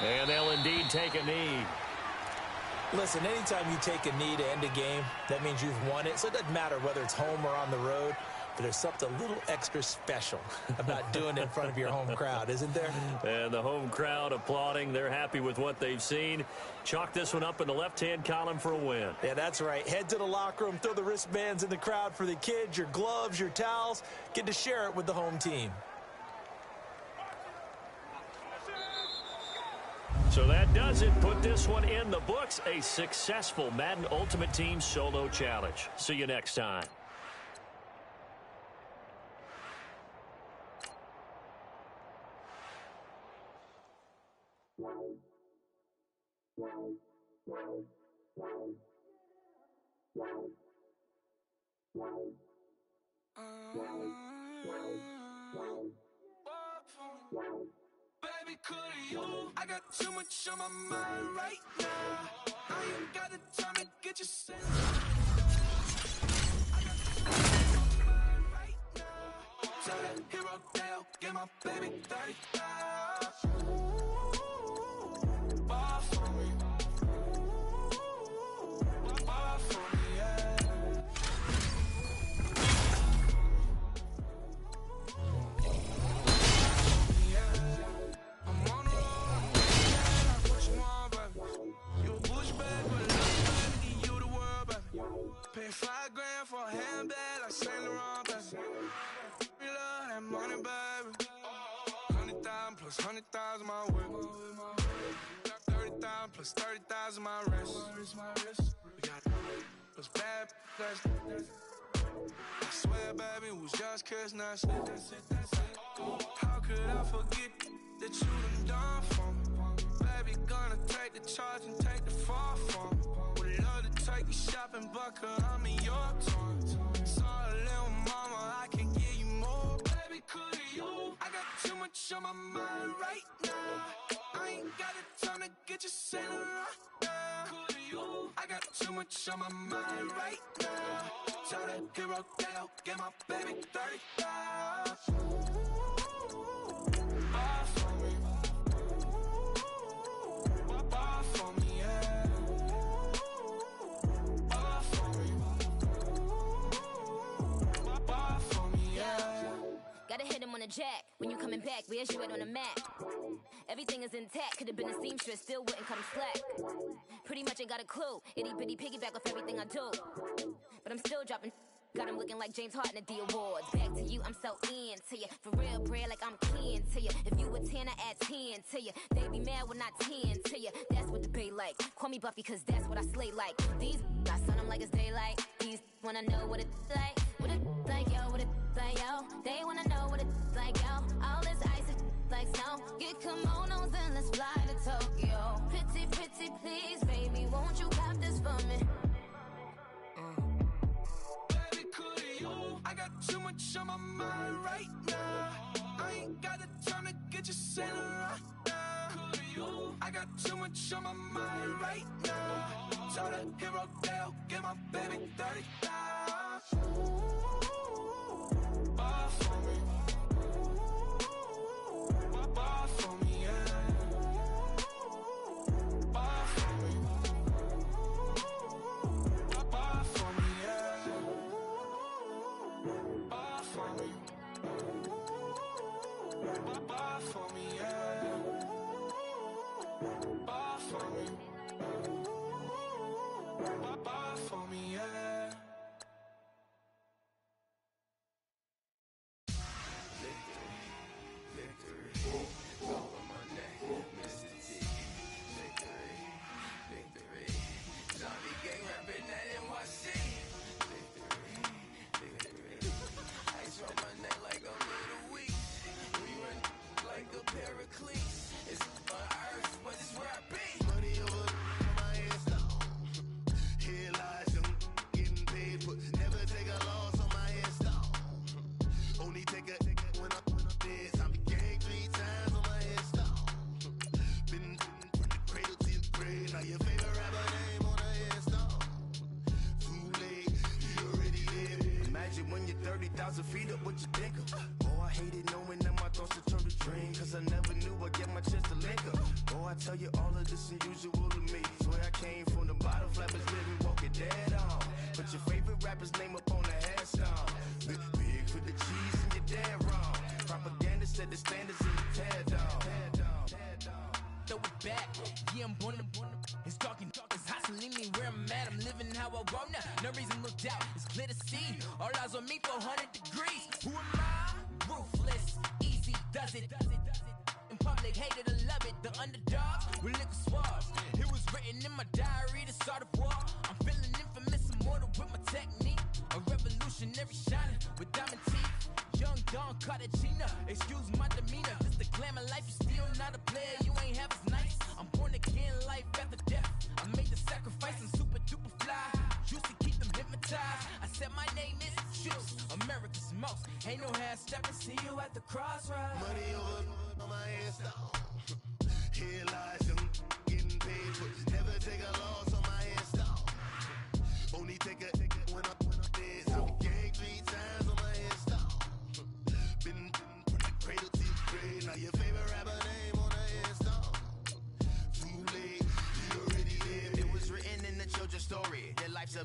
And they'll indeed take a knee.
Listen, anytime you take a knee to end a game, that means you've won it. So it doesn't matter whether it's home or on the road. But there's something a little extra special about doing it in front of your home crowd, isn't there?
And the home crowd applauding. They're happy with what they've seen. Chalk this one up in the left-hand column for a win.
Yeah, that's right. Head to the locker room, throw the wristbands in the crowd for the kids, your gloves, your towels. Get to share it with the home team.
So that does it. Put this one in the books. A successful Madden Ultimate Team solo challenge. See you next time.
Baby, could you? I got too much on my mind right now. I ain't got the time to get you sent. I got too much on my mind right now. Tell that hero Dale, get my baby 30,000. Bar for me. Bar for me, yeah. Pay $5 for a handbag like Saint Laurent, baby. We love that money, baby. 100,000 plus 100,000 my whip. 30,000 plus 30,000 my wrist. We got those bad that's I swear, baby, it was just kiss, now that's it. How could I forget that you done for me? Baby, gonna take the charge and take the fall from me. Would love to take you shopping, but I'm in your town. Sorry, little mama, I can give you more. Baby, could you? I got too much on my mind right now. I ain't got the time to get you sent right now. Could you? I got too much on my mind right now. Tell that hero Dale, get my baby 30,000. Buy for me. Buy for me, yeah. Buy for me. Buy for me, yeah.
Gotta hit him on the jack. When you coming back, where's you at on the map? Everything is intact. Could've been a seamstress, still wouldn't cut him slack. Pretty much ain't got a clue. Itty bitty piggyback off everything I do. But I'm still dropping. Got him looking like James Harden at the awards. Back to you, I'm so into you. For real, bread, like I'm kin to you. If you a 10, I add 10 to you. They be mad when I 10 to you. That's what the bay like. Call me Buffy, cause that's what I slay like. These, I sun them like it's daylight. These wanna know what it's like. What it like, yo, what it like, yo. They wanna know what it's like, yo. All this ice is like snow. Get kimonos and let's fly to Tokyo. Pretty, pretty, please, baby, won't you cop this for me?
I got too much on my mind right now. I ain't got the time to get you sent right now. Could you? I got too much on my mind right now. Tell that hero Dale, get my baby 30,000. Buy for me. Buy for me, yeah. Buy for me. Buy for me, yeah. Buy for me. Buy for me, yeah. Buy for me. Buy for me, yeah.
up what you think of. Oh, I hated knowing that my thoughts would turn to dream, cause I never knew I'd get my chance to link up. Oh, I tell you all of this unusual to me. Swear I came from the bottom, flappers living, walking dead on. Put your favorite rapper's name up on the headstone. Big for the cheese and you're dead wrong. Propaganda set the standards in the tear down.
Throw it back, yeah, I'm born to. It's dark, it's hot, so leave me where I'm at. I'm living how I want now, no reason to doubt. It's clear to see, all eyes on me, 400 degrees. Who am I? Ruthless, easy, does it. In public, hate it or love it. The underdogs with liquor swabs. It was written in my diary to start a war. I'm feeling infamous, immortal with my technique. A revolutionary shining with diamond teeth. Young Don Cartagena, excuse my demeanor. This the glamour life, you still not a player, you ain't half as nice. I'm born again, life after death. I made the sacrifice and super duper fly. Used to keep them hypnotized. I said my name is Juice, America's most. Ain't no half stepping, see you at the crossroads.
Money over on my headstone. Here lies them getting paid for. Never take a loss on my headstone. Only take a when I'm dead. So gang 3 times on my headstone. Been from the cradle to the grave. Now your favorite rapper name on the headstone. Too late, you already there. It was written in the children's story. Your life's a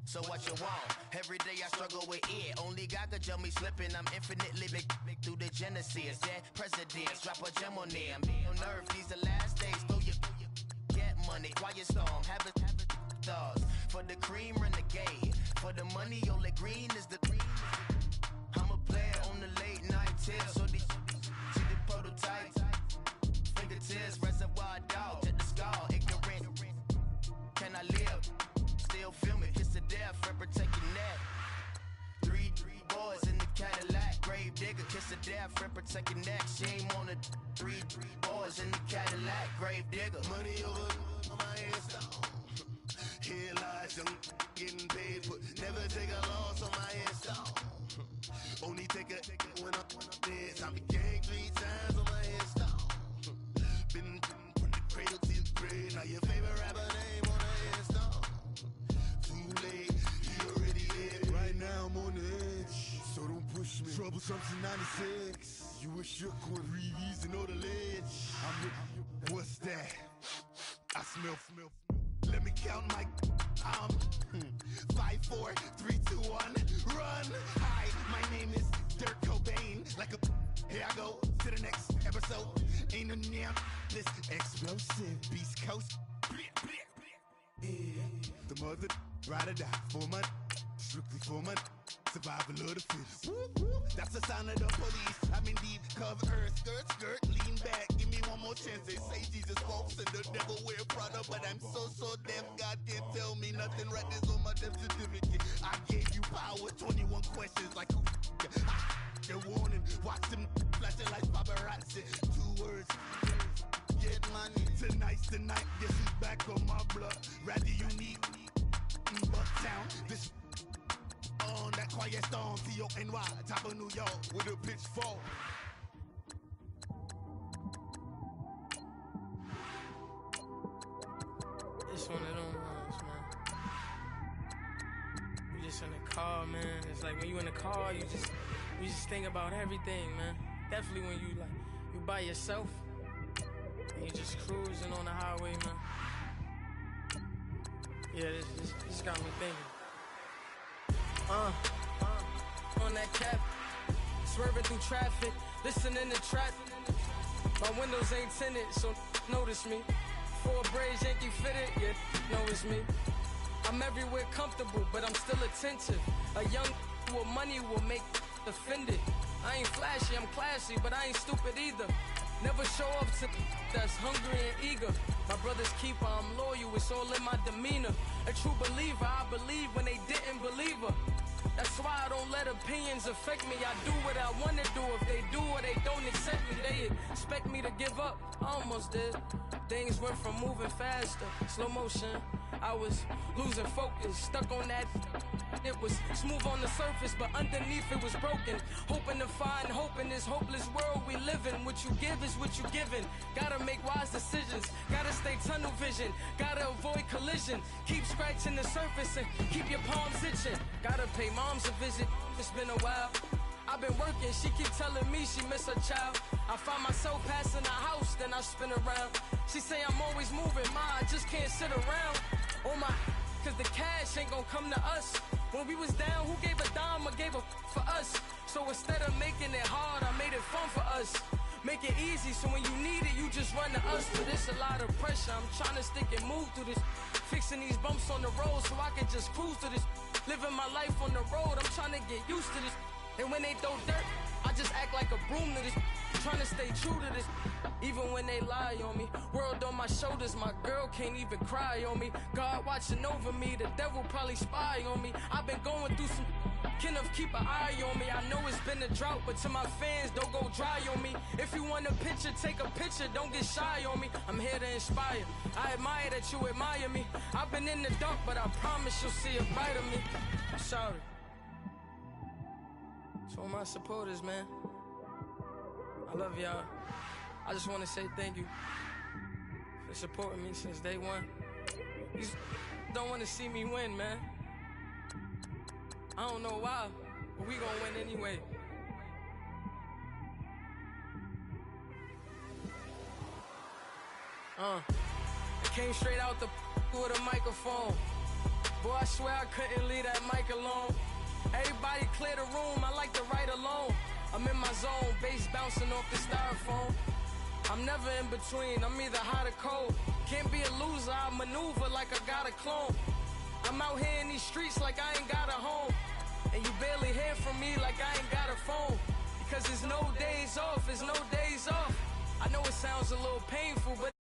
so what you want? Every day I struggle with it. Only God could jump me slipping. I'm infinitely big through the genesis. Dead presidents, drop a gem on them. On earth, these the last days. Throw your get money, quiet storm. Have it thoughts. For the cream, renegade. For the money, only green is the green. I'm a player on the late night tips. So see the prototype. Fingertips, reservoir dog to the skull. Ignorant. Can I live? Still feel me. Kiss the death, forever take your neck. Three boys in the Cadillac. Grave digger, kiss the death, forever take your neck. Shame on the three boys in the Cadillac. Grave digger. Money over on my headstone. Here lies young getting paid for. Never take a loss on my headstone. Only take a when I'm dead. I'm gang 3 times on my headstone. Been from the cradle to the grave. Now your favorite rapper name on the headstone. Too late, you already dead. Right now I'm on the edge, so don't push me. Troublesome since 96. You wish you could breathe easy and know the ledge. What's that? I smell. Let me count my 5, 4, 3, 2, 1, run. Hi, my name is Dirk Cobain. Like a here I go to the next episode. Ain't no damn this explosive Beast Coast. Yeah. The mother ride or die for my strictly for my survival of the fittest. That's the sign of the police. I'm in deep cover earth, skirt, lean back. Give me one more chance. They say Jesus walks and the devil wear Prada, but I'm so deaf. God can't tell me nothing. Right this on my death certificate. I gave you power. 21 questions like who? They're warning. Watch them flashing like paparazzi. 2 words. Get money. Tonight's the night. Guess who's back on my blood? Rather unique. Bucktown. This on that quiet storm, T-O-N-Y, top of New York with a pitchfork.
It's one of them ones, man. You just in the car, man. It's like when you in the car, you just think about everything, man. Definitely when you by yourself and you just cruising on the highway, man. Yeah, this got me thinking. On that cap, swerving through traffic, listening to trap. My windows ain't tinted, so notice me. 4 braids, Yankee fitted, yeah, know it's me. I'm everywhere comfortable, but I'm still attentive. A young with money will make offended. I ain't flashy, I'm classy, but I ain't stupid either. Never show up to that's hungry and eager. My brother's keeper, I'm loyal, it's all in my demeanor. A true believer, I believe when they didn't believe her. That's why I don't let opinions affect me. I do what I want to do. If they do or they don't accept me, they expect me to give up. I almost did. Things went from moving faster, slow motion. I was losing focus, stuck on that. It was smooth on the surface, but underneath it was broken. Hoping to find hope in this hopeless world we live in. What you give is what you given. Gotta make wise decisions. Gotta stay tunnel vision. Gotta avoid collision. Keep scratching the surface and keep your palms itching. Gotta pay moms a visit. It's been a while.
I've been working, she keep telling me she miss her child. I find myself passing the house, then I spin around. She say I'm always moving, I just can't sit around. Oh my, cause the cash ain't gon' come to us. When we was down, who gave a dime or gave a for us? So instead of making it hard, I made it fun for us. Make it easy, so when you need it, you just run to us. But it's a lot of pressure, I'm trying to stick and move through this. Fixing these bumps on the road so I can just cruise to this. Living my life on the road, I'm trying to get used to this. And when they throw dirt, I just act like a broom to this. Trying to stay true to this, even when they lie on me. World on my shoulders, my girl can't even cry on me. God watching over me, the devil probably spy on me. I've been going through some, Kenneth keep an eye on me. I know it's been a drought, but to my fans, don't go dry on me. If you want a picture, take a picture, don't get shy on me. I'm here to inspire, I admire that you admire me. I've been in the dark, but I promise you'll see a brighter me. I'm sorry. To all my supporters, man, I love y'all. I just want to say thank you for supporting me since day one. You don't want to see me win, man. I don't know why, but we gonna win anyway. I came straight out the with a microphone. Boy, I swear I couldn't leave that mic alone. Everybody clear the room, I like to write alone. I'm in my zone, bass bouncing off the styrofoam. I'm never in between, I'm either hot or cold. Can't be a loser, I maneuver like I got a clone. I'm out here in these streets like I ain't got a home. And you barely hear from me like I ain't got a phone. Because there's no days off, there's no days off. I know it sounds a little painful, but